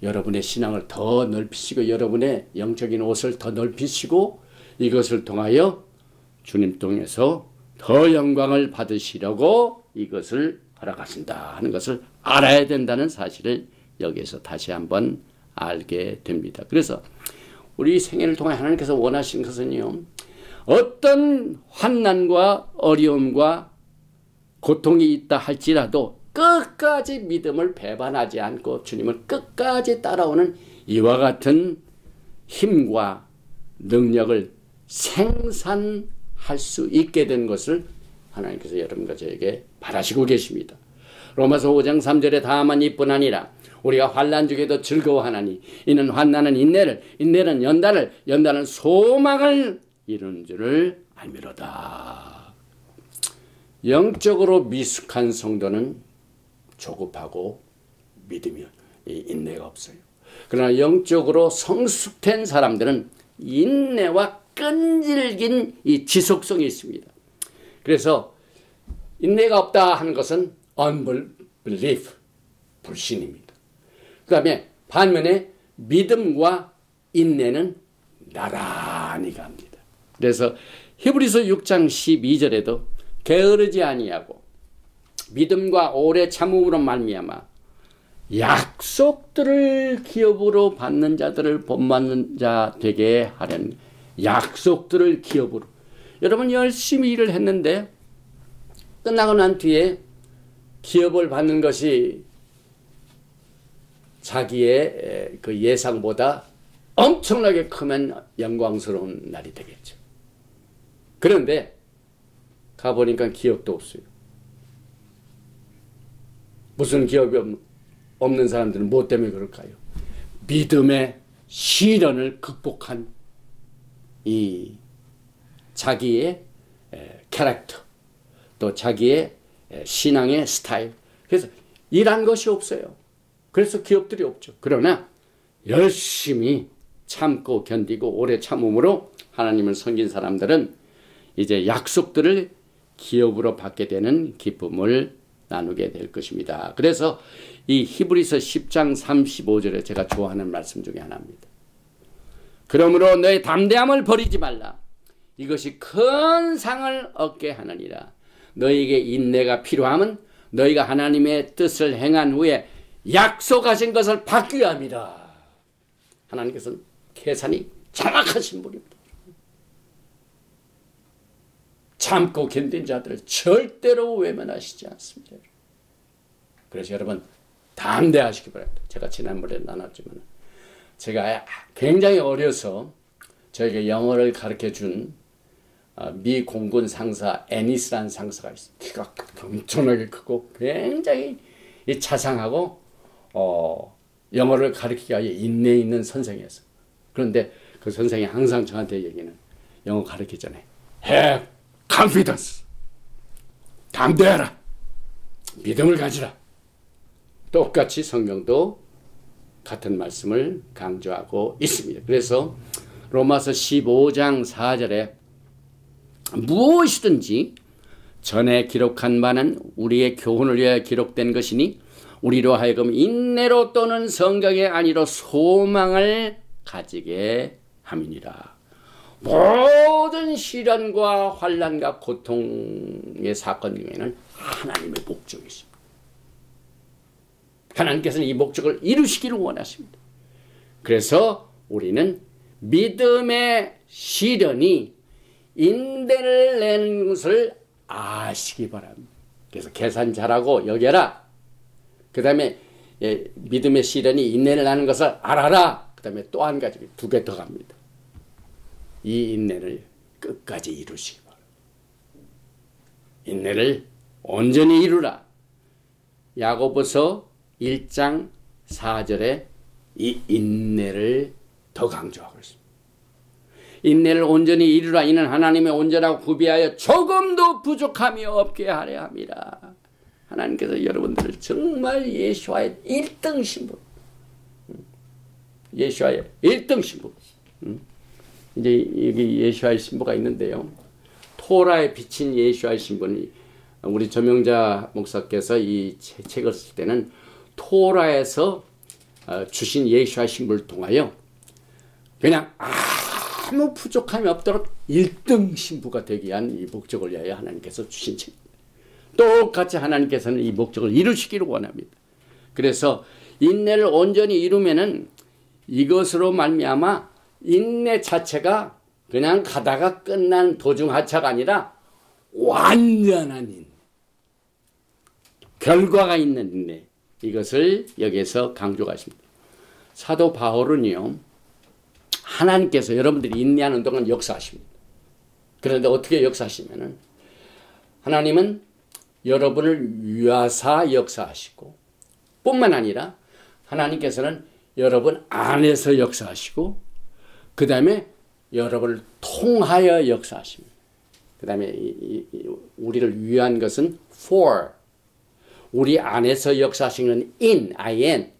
여러분의 신앙을 더 넓히시고 여러분의 영적인 옷을 더 넓히시고 이것을 통하여 주님 통해서 더 영광을 받으시려고 이것을 허락하신다 하는 것을 알아야 된다는 사실을 여기에서 다시 한번 알게 됩니다. 그래서 우리 생애를 통해 하나님께서 원하신 것은요, 어떤 환난과 어려움과 고통이 있다 할지라도 끝까지 믿음을 배반하지 않고 주님을 끝까지 따라오는 이와 같은 힘과 능력을 생산할 수 있게 된 것을 하나님께서 여러분과 저에게 바라시고 계십니다. 로마서 5장 3절에 다만 이뿐 아니라 우리가 환난 중에도 즐거워하나니 이는 환난은 인내를, 인내는 연단을, 연단은 소망을 이루는 줄을 알미로다. 영적으로 미숙한 성도는 조급하고 믿음이 인내가 없어요. 그러나 영적으로 성숙된 사람들은 인내와 끈질긴 이 지속성이 있습니다. 그래서 인내가 없다 하는 것은 unbelief, 불신입니다. 그 다음에 반면에 믿음과 인내는 나란히 갑니다. 그래서 히브리서 6장 12절에도 게으르지 아니하고 믿음과 오래 참음으로 말미암아 약속들을 기업으로 받는 자들을 본받는 자 되게 하려는, 약속들을 기업으로. 여러분 열심히 일을 했는데 끝나고 난 뒤에 기업을 받는 것이 자기의 그 예상보다 엄청나게 크면 영광스러운 날이 되겠죠. 그런데 가보니까 기업도 없어요. 무슨 기업이 없는 사람들은 무엇 때문에 그럴까요? 믿음의 시련을 극복한 이 자기의 캐릭터, 또 자기의 신앙의 스타일. 그래서 일한 것이 없어요. 그래서 기업들이 없죠. 그러나 열심히 참고 견디고 오래 참음으로 하나님을 섬긴 사람들은 이제 약속들을 기업으로 받게 되는 기쁨을 나누게 될 것입니다. 그래서 이 히브리서 10장 35절에 제가 좋아하는 말씀 중에 하나입니다. 그러므로 너의 담대함을 버리지 말라. 이것이 큰 상을 얻게 하느니라. 너에게 인내가 필요함은 너희가 하나님의 뜻을 행한 후에 약속하신 것을 받기 위함이라. 하나님께서는 계산이 정확하신 분입니다. 참고 견딘 자들을 절대로 외면하시지 않습니다. 그래서 여러분 담대하시기 바랍니다. 제가 지난번에 나눴지만 제가 굉장히 어려서 저에게 영어를 가르쳐준 미 공군 상사 애니스라는 상사가 있습니다. 키가 엄청나게 크고 굉장히 자상하고 영어를 가르치기 위해 인내 있는 선생이었어요. 그런데 그 선생이 항상 저한테 얘기는 영어 가르치기 전에 Have confidence. 담대하라. 믿음을 가지라. 똑같이 성경도 같은 말씀을 강조하고 있습니다. 그래서 로마서 15장 4절에 무엇이든지 전에 기록한 바는 우리의 교훈을 위하여 기록된 것이니 우리로 하여금 인내로 또는 성경의 안위로 소망을 가지게 함이니라. 모든 시련과 환난과 고통의 사건 중에는 하나님의 목적이 있습니다. 하나님께서는 이 목적을 이루시기를 원하십니다. 그래서 우리는 믿음의 시련이 인내를 내는 것을 아시기 바랍니다. 그래서 계산 잘하고 여겨라. 그 다음에 믿음의 시련이 인내를 나는 것을 알아라. 그 다음에 또 한 가지, 두 개 더 갑니다. 이 인내를 끝까지 이루시기 바랍니다. 인내를 온전히 이루라. 야고보서 1장 4절에 이 인내를 더 강조하고 있습니다. 인내를 온전히 이루라. 이는 하나님의 온전하고 구비하여 조금도 부족함이 없게 하려 함이라. 하나님께서 여러분들을 정말 예수와의 1등 신분, 예수와의 1등 신분, 이제 여기 예수와의 신부가 있는데요. 토라에 비친 예수와의 신분이, 우리 조명자 목사께서 이 책을 쓸 때는 토라에서 주신 예수와의 신분을 통하여 그냥 아무 부족함이 없도록 1등 신부가 되기 위한 이 목적을 위하여 하나님께서 주신 책. 똑같이 하나님께서는 이 목적을 이루시기를 원합니다. 그래서 인내를 온전히 이루면은 이것으로 말미암아 인내 자체가 그냥 가다가 끝난 도중하차가 아니라 완전한 인내, 결과가 있는 인내, 이것을 여기에서 강조가 있습니다. 사도 바울은요, 하나님께서 여러분들이 인내하는 동안 역사하십니다. 그런데 어떻게 역사하시면은 하나님은 여러분을 위하사 역사하시고 뿐만 아니라 하나님께서는 여러분 안에서 역사하시고 그 다음에 여러분을 통하여 역사하십니다. 그 다음에 우리를 위한 것은 for, 우리 안에서 역사하시는 in, in,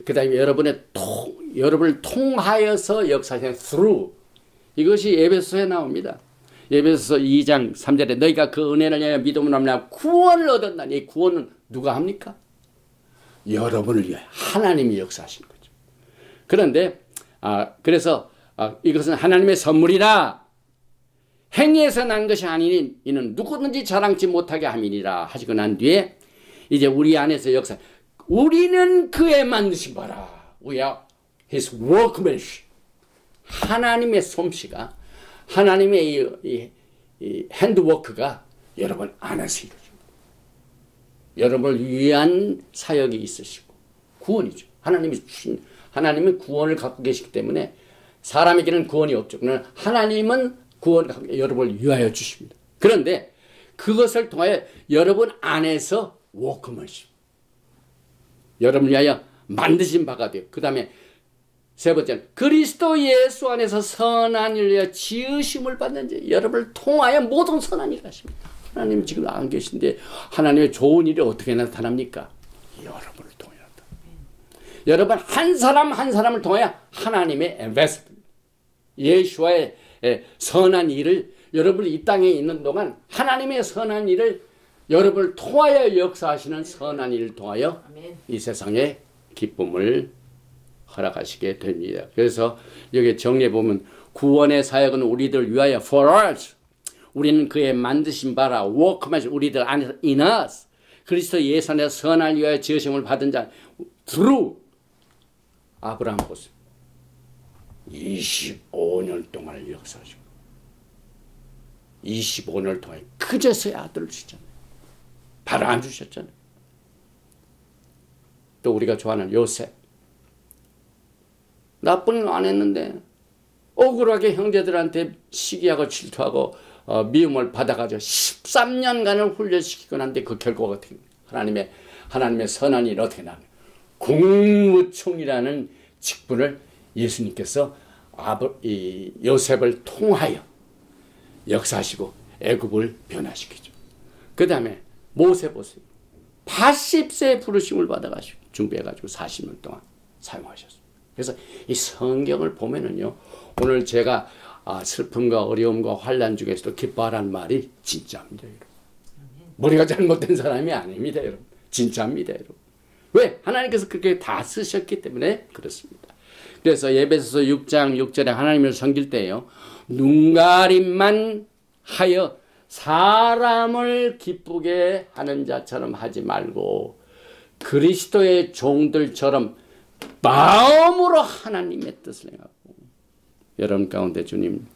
그 다음에 여러분을 통하여서 역사하시는 through, 이것이 에베소서에 나옵니다. 에베소서 2장 3절에 너희가 그 은혜를 위하여 믿음으로 말미암아 구원을 얻었나니, 이 구원은 누가 합니까? 여러분을 위하여 하나님이 역사하신 거죠. 그런데 그래서 이것은 하나님의 선물이라, 행위에서 난 것이 아니니 이는 누구든지 자랑치 못하게 함이니라 하시고 난 뒤에 이제 우리 안에서 역사, 우리는 그의 만드신 바라, we are his workmanship, 하나님의 솜씨가, 하나님의 이 핸드워크가 여러분 안에서 이루어집니다. 여러분을 위한 사역이 있으시고 구원이죠. 하나님은 구원을 갖고 계시기 때문에 사람에게는 구원이 없죠. 그러나 하나님은 구원을 갖고 여러분을 위하여 주십니다. 그런데 그것을 통하여 여러분 안에서 워크맨십, 여러분을 위하여 만드신 바가 돼요. 그 다음에 세 번째는 그리스도 예수 안에서 선한 일을 위하여 지으심을 받는 자, 여러분을 통하여 모든 선한 일을 하십니다. 하나님 지금 안 계신데 하나님의 좋은 일이 어떻게 나타납니까? 여러분을 통하여. 여러분 한 사람 한 사람을 통하여 하나님의 엠베서더, 예수와의 선한 일을, 여러분이 이 땅에 있는 동안 하나님의 선한 일을 여러분을 통하여 역사하시는 선한 일을 통하여 이 세상에 기쁨을 허락하시게 됩니다. 그래서 여기 정리해 보면 구원의 사역은 우리들 위하여 for us, 우리는 그의 만드신 바라, workmanship, 우리들 안에서 in us, 그리스도 예수 안에서 선한 위하여 지으심을 받은 자 through 아브라함 보세요. 25년 동안 역사하시고 25년을 통해 그제서야 아들을 주셨잖아요. 바로 안 주셨잖아요. 또 우리가 좋아하는 요셉, 나쁜 일 안 했는데 억울하게 형제들한테 시기하고 질투하고 미움을 받아가지고 13년간을 훈련시키고 난데 그 결과가 어떻게 됩니까? 하나님의 선한 일 어떻게 나와요? 국무총이라는 직분을 예수님께서 요셉을 통하여 역사하시고 애굽을 변화시키죠. 그 다음에 모세 보세요. 80세에 부르심을 받아가지고 준비해가지고 40년 동안 사용하셨습니다. 그래서 이 성경을 보면은요, 오늘 제가 슬픔과 어려움과 환난 중에서도 기뻐하라는 말이 진짜입니다, 여러분. 머리가 잘못된 사람이 아닙니다, 여러분. 진짜입니다, 여러분. 왜? 하나님께서 그렇게 다 쓰셨기 때문에 그렇습니다. 그래서 에베소서 6장 6절에 하나님을 섬길 때요, 눈가림만 하여 사람을 기쁘게 하는 자처럼 하지 말고 그리스도의 종들처럼 마음으로 하나님의 뜻을 행하고 여러분 가운데 주님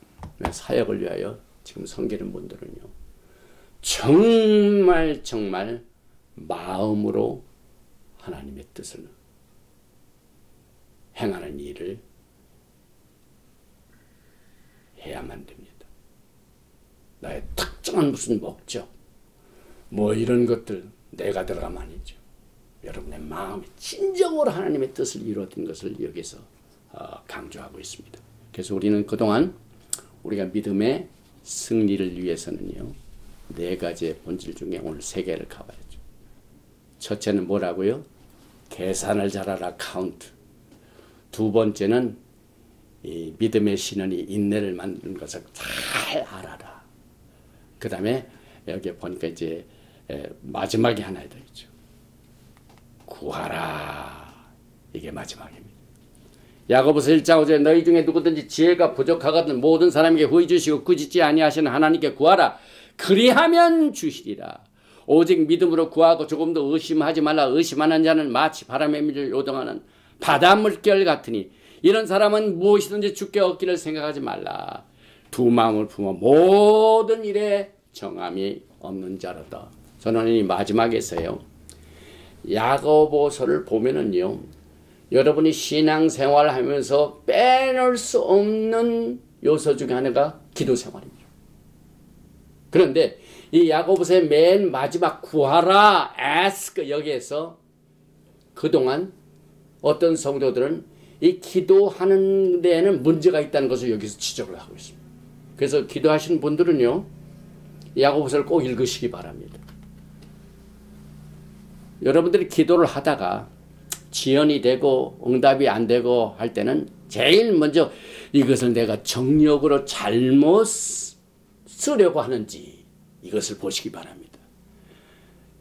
사역을 위하여 지금 섬기는 분들은요, 정말 마음으로 하나님의 뜻을 행하는 일을 해야만 됩니다. 나의 특정한 무슨 목적, 뭐 이런 것들 내가 들어가면 아니죠. 여러분의 마음이 진정으로 하나님의 뜻을 이루어진 것을 여기서 강조하고 있습니다. 그래서 우리는 그동안 우리가 믿음의 승리를 위해서는요, 4가지의 본질 중에 오늘 3개를 가봐야죠. 첫째는 뭐라고요? 계산을 잘하라, 카운트. 2번째는 이 믿음의 신원이 인내를 만드는 것을 잘 알아라. 그 다음에 여기 보니까 이제 마지막에 하나 되겠죠. 구하라. 이게 마지막입니다. 야고보서 1장 5절에 너희 중에 누구든지 지혜가 부족하거든 모든 사람에게 후히 주시고 꾸짖지 아니하시는 하나님께 구하라. 그리하면 주시리라. 오직 믿음으로 구하고 조금도 의심하지 말라. 의심하는 자는 마치 바람의 미를 요동하는 바닷물결 같으니 이런 사람은 무엇이든지 주께 얻기를 생각하지 말라. 두 마음을 품어 모든 일에 정함이 없는 자로다. 저는 이 마지막에서요, 야고보서를 보면은요, 여러분이 신앙생활을 하면서 빼놓을 수 없는 요소 중에 하나가 기도 생활입니다. 그런데 이 야고보서의 맨 마지막 구하라, ask, 여기에서 그동안 어떤 성도들은 이 기도하는 데에는 문제가 있다는 것을 여기서 지적을 하고 있습니다. 그래서 기도하시는 분들은요, 야고보서를 꼭 읽으시기 바랍니다. 여러분들이 기도를 하다가 지연이 되고 응답이 안 되고 할 때는 제일 먼저 이것을 내가 정력으로 잘못 쓰려고 하는지 이것을 보시기 바랍니다.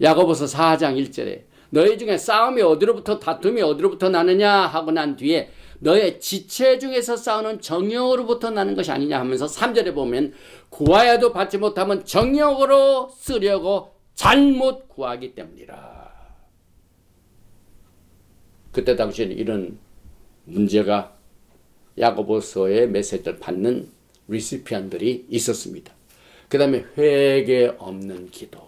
야고보서 4장 1절에 너희 중에 싸움이 어디로부터 다툼이 어디로부터 나느냐 하고 난 뒤에 너의 지체 중에서 싸우는 정욕으로부터 나는 것이 아니냐 하면서 3절에 보면 구하여도 받지 못하면 정욕으로 쓰려고 잘못 구하기 때문이라. 그때 당시에는 이런 문제가 야고보서의 메시지를 받는 리시피안들이 있었습니다. 그 다음에 회개 없는 기도.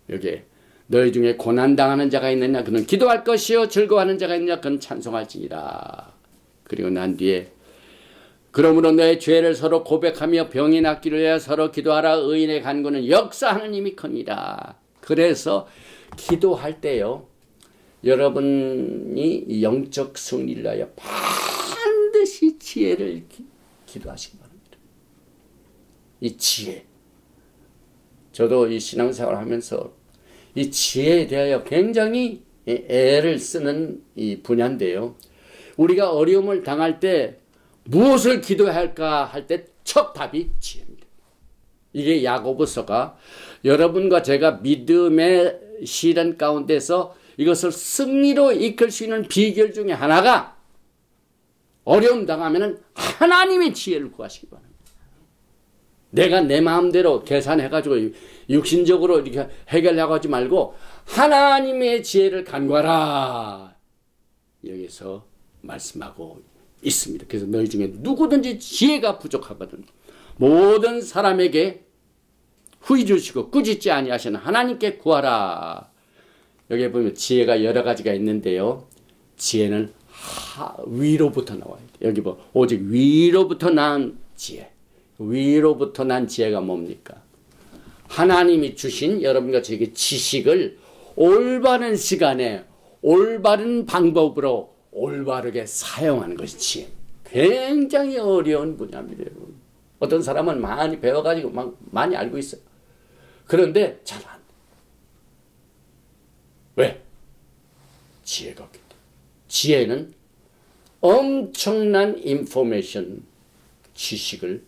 여기에 너희 중에 고난당하는 자가 있느냐 그는 기도할 것이요 즐거워하는 자가 있느냐 그는 찬송할지니라. 그리고 난 뒤에 그러므로 너의 죄를 서로 고백하며 병이 낫기를 위하여 서로 기도하라. 의인의 간구는 역사하는 힘이 크니라. 그래서 기도할 때요, 여러분이 영적 승리를 위하여 반드시 지혜를 기도하시기 바랍니다. 이 지혜. 저도 이 신앙생활을 하면서 이 지혜에 대하여 굉장히 애를 쓰는 이 분야인데요. 우리가 어려움을 당할 때 무엇을 기도해야 할까 할 때 첫 답이 지혜입니다. 이게 야고보서가 여러분과 제가 믿음의 시련 가운데서 이것을 승리로 이끌 수 있는 비결 중에 하나가 어려움 당하면 하나님의 지혜를 구하시기 바랍니다. 내가 내 마음대로 계산해가지고 육신적으로 이렇게 해결하고 하지 말고 하나님의 지혜를 간구하라. 여기서 말씀하고 있습니다. 그래서 너희 중에 누구든지 지혜가 부족하거든 모든 사람에게 후히 주시고 꾸짖지 아니하시는 하나님께 구하라. 여기에 보면 지혜가 여러 가지가 있는데요. 지혜는 위로부터 나와요. 여기 뭐 오직 위로부터 난 지혜. 위로부터 난 지혜가 뭡니까? 하나님이 주신 여러분과 저에게 지식을 올바른 시간에 올바른 방법으로 올바르게 사용하는 것이 지혜. 굉장히 어려운 분야입니다, 여러분. 어떤 사람은 많이 배워가지고 많이 알고 있어요. 그런데 잘 안 돼. 왜? 지혜가 없기 때문에. 지혜는 엄청난 인포메이션, 지식을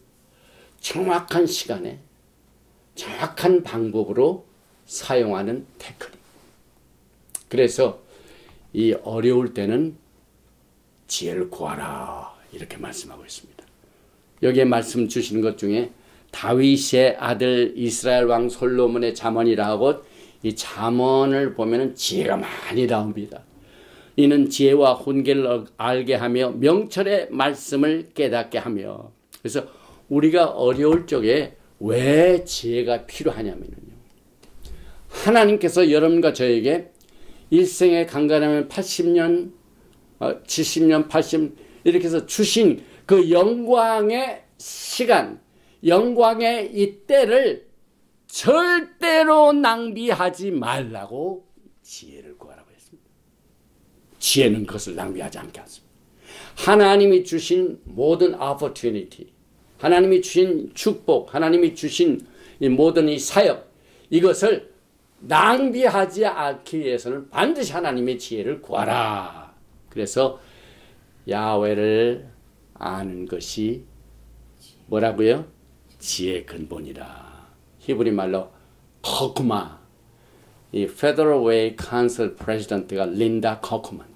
정확한 시간에 정확한 방법으로 사용하는 테크닉. 그래서 이 어려울 때는 지혜를 구하라 이렇게 말씀하고 있습니다. 여기에 말씀 주시는 것 중에 다윗의 아들 이스라엘 왕 솔로몬의 잠언이라 하고 이 잠언을 보면은 지혜가 많이 나옵니다. 이는 지혜와 훈계를 알게 하며 명철의 말씀을 깨닫게 하며. 그래서 우리가 어려울 적에 왜 지혜가 필요하냐면요, 하나님께서 여러분과 저에게 일생에 간간하면 80년, 70년, 80년 이렇게 해서 주신 그 영광의 시간, 영광의 이 때를 절대로 낭비하지 말라고 지혜를 구하라고 했습니다. 지혜는 그것을 낭비하지 않게 하십니다. 하나님이 주신 모든 opportunity, 하나님이 주신 축복, 하나님이 주신 이 모든 이 사역, 이것을 낭비하지 않기 위해서는 반드시 하나님의 지혜를 구하라. 그래서 야훼를 아는 것이 뭐라고요? 지혜의 근본이라. 히브리 말로 커쿠마. 이 Federal Way Council President가 린다 커쿠만.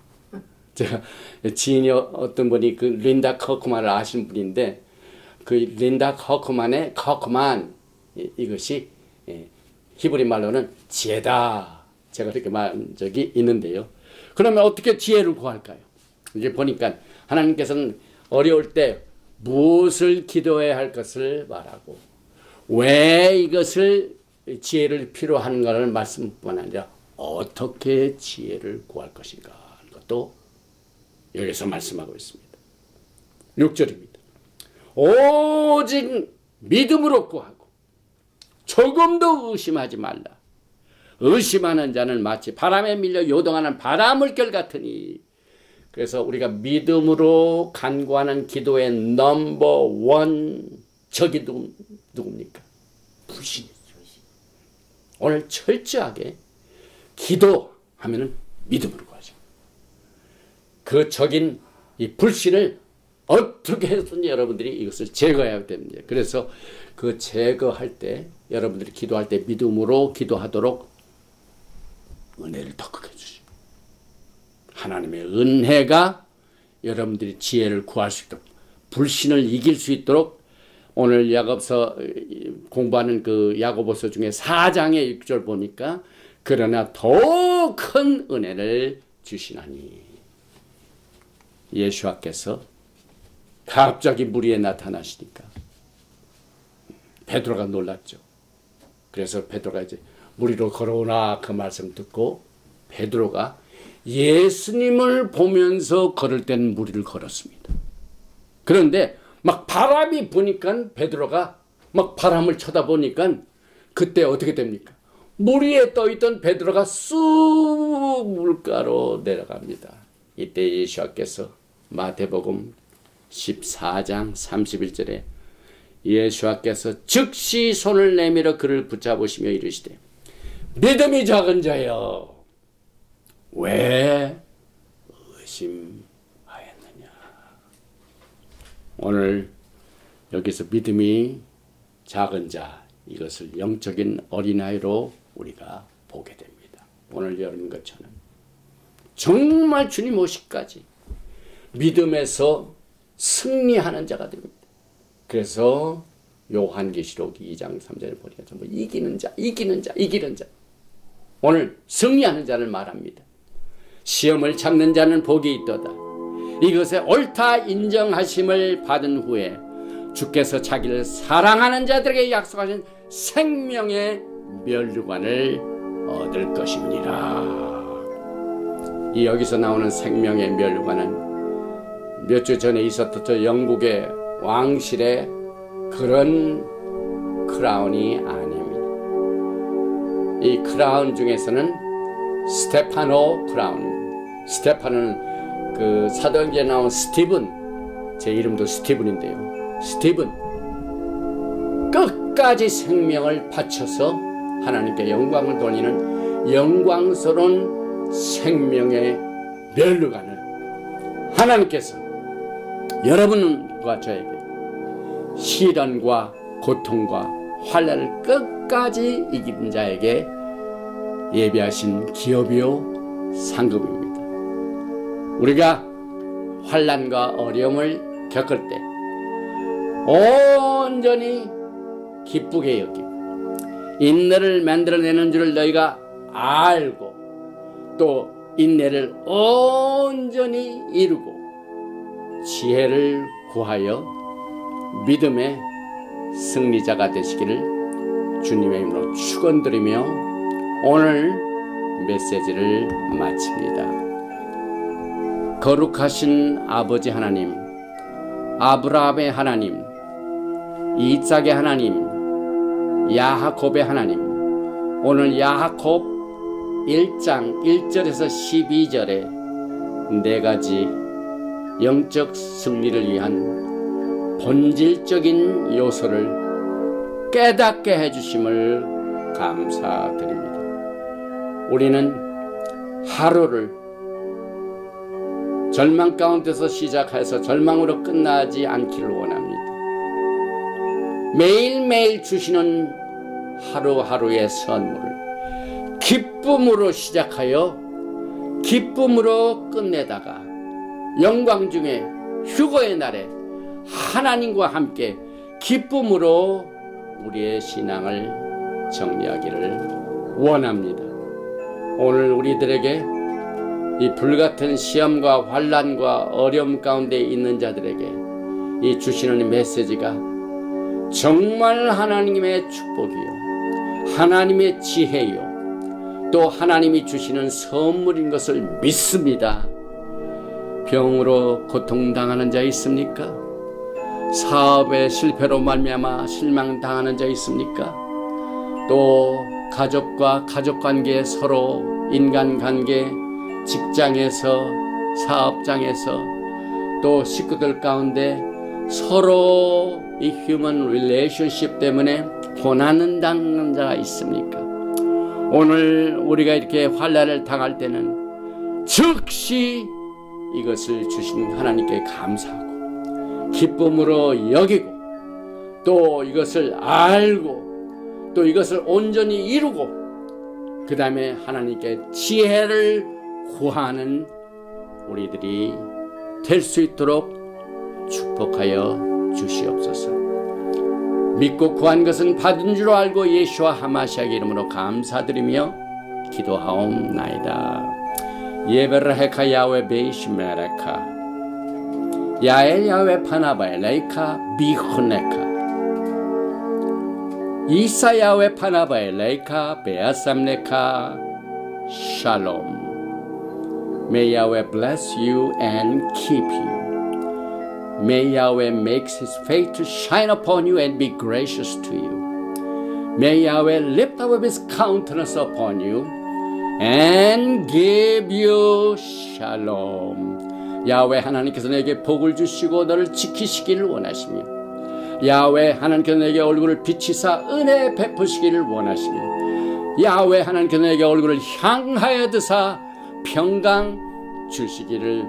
제가 지인이 어떤 분이 그 린다 커쿠만을 아시는 분인데, 그 린다 커쿠만의 커쿠만, 이것이 히브리 말로는 지혜다. 제가 그렇게 말한 적이 있는데요. 그러면 어떻게 지혜를 구할까요? 이제 보니까 하나님께서는 어려울 때 무엇을 기도해야 할 것을 말하고, 왜 이것을 지혜를 필요한가를 말씀뿐만 아니라 어떻게 지혜를 구할 것인가 하는 것도 여기서 말씀하고 있습니다. 6절입니다. 오직 믿음으로 구하고 조금도 의심하지 말라. 의심하는 자는 마치 바람에 밀려 요동하는 바람물결 같으니. 그래서 우리가 믿음으로 간구하는 기도의 넘버1 적이 누굽니까? 불신이죠. 오늘 철저하게 기도하면은 믿음으로 구하죠. 그 적인 이 불신을 어떻게 해서든지 여러분들이 이것을 제거해야 됩니다. 그래서 그 제거할 때, 여러분들이 기도할 때 믿음으로 기도하도록 은혜를 더 크게 주시고, 하나님의 은혜가 여러분들이 지혜를 구할 수 있도록, 불신을 이길 수 있도록, 오늘 야고보서 공부하는 그 야고보서 중에 4장의 6절 보니까 그러나 더 큰 은혜를 주시나니. 예수께서 갑자기 물 위에 나타나시니까 베드로가 놀랐죠. 그래서 베드로가 이제 물 위로 걸어오나 그 말씀 듣고 베드로가 예수님을 보면서 걸을 때는 물 위를 걸었습니다. 그런데 막 바람이 부니까 베드로가 막 바람을 쳐다보니까 그때 어떻게 됩니까? 물 위에 떠있던 베드로가 쑥 물가로 내려갑니다. 이때 예수께서 마태복음 14장 31절에 예수께서 즉시 손을 내밀어 그를 붙잡으시며 이르시되 믿음이 작은 자여 왜 의심하였느냐. 오늘 여기서 믿음이 작은 자, 이것을 영적인 어린아이로 우리가 보게 됩니다. 오늘 여러분과 저는 정말 주님 오시기까지 믿음에서 승리하는 자가 됩니다. 그래서 요한계시록 2장 3절에 보니까 전부 이기는 자, 이기는 자, 이기는 자. 오늘 승리하는 자를 말합니다. 시험을 참는 자는 복이 있도다. 이것에 옳다 인정하심을 받은 후에 주께서 자기를 사랑하는 자들에게 약속하신 생명의 면류관을 얻을 것입니다. 이 여기서 나오는 생명의 면류관은 몇 주 전에 있었던 저 영국의 왕실의 그런 크라운이 아닙니다. 이 크라운 중에서는 스테파노 크라운. 스테파노는 그 사도행전에 나온 스티븐, 제 이름도 스티븐인데요. 스티븐 끝까지 생명을 바쳐서 하나님께 영광을 돌리는 영광스러운 생명의 면류관을 하나님께서 여러분과 저에게 시련과 고통과 환난을 끝까지 이기는 자에게 예비하신 기업이요 상급입니다. 우리가 환난과 어려움을 겪을 때 온전히 기쁘게 여기고 인내를 만들어내는 줄을 너희가 알고 또 인내를 온전히 이루고 지혜를 구하여 믿음의 승리자가 되시기를 주님의 이름으로 축원드리며 오늘 메시지를 마칩니다. 거룩하신 아버지 하나님, 아브라함의 하나님, 이삭의 하나님, 야하곱의 하나님, 오늘 야하곱 1장 1절에서 12절에 네 가지 영적 승리를 위한 본질적인 요소를 깨닫게 해주심을 감사드립니다. 우리는 하루를 절망 가운데서 시작해서 절망으로 끝나지 않기를 원합니다. 매일매일 주시는 하루하루의 선물을 기쁨으로 시작하여 기쁨으로 끝내다가 영광 중에 휴거의 날에 하나님과 함께 기쁨으로 우리의 신앙을 정리하기를 원합니다. 오늘 우리들에게 이 불같은 시험과 환난과 어려움 가운데 있는 자들에게 이 주시는 메시지가 정말 하나님의 축복이요, 하나님의 지혜요, 또 하나님이 주시는 선물인 것을 믿습니다. 병으로 고통당하는 자 있습니까? 사업의 실패로 말미암아 실망당하는 자 있습니까? 또 가족과 가족관계, 서로 인간관계, 직장에서, 사업장에서, 또 식구들 가운데 서로 이 휴먼 릴레이션십 때문에 고난을 당하는 자가 있습니까? 오늘 우리가 이렇게 환난을 당할 때는 즉시 이것을 주신 하나님께 감사하고 기쁨으로 여기고 또 이것을 알고 또 이것을 온전히 이루고 그 다음에 하나님께 지혜를 구하는 우리들이 될 수 있도록 축복하여 주시옵소서. 믿고 구한 것은 받은 줄 알고 예수와 하마시아의 이름으로 감사드리며 기도하옵나이다. 예베르헤카 야외 베이시메레카 야엘 야외 파나바에 레이카 비후네카 이사 야외 파나바에 레이카 베아삼네카 샬롬. May Yahweh bless you and keep you. May Yahweh make His face to shine upon you and be gracious to you. May Yahweh lift up His countenance upon you and give you shalom. 야훼 하나님께서 내게 복을 주시고 너를 지키시기를 원하시며 야훼 하나님께서 내게 얼굴을 비치사 은혜 베푸시기를 원하시며 야훼 하나님께서 내게 얼굴을 향하여 드사 평강 주시기를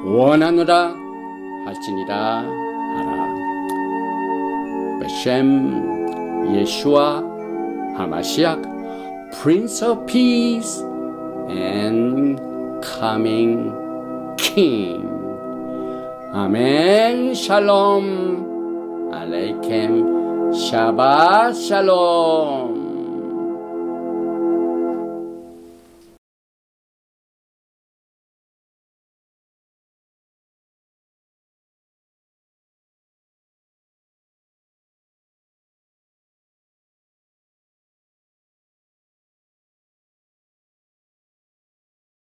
원하노라 할지니라 하라. 베셈 예수와 하마시악 Prince of Peace and Coming King. 아멘. 샬롬 알레이켐 샤ባት 샬롬.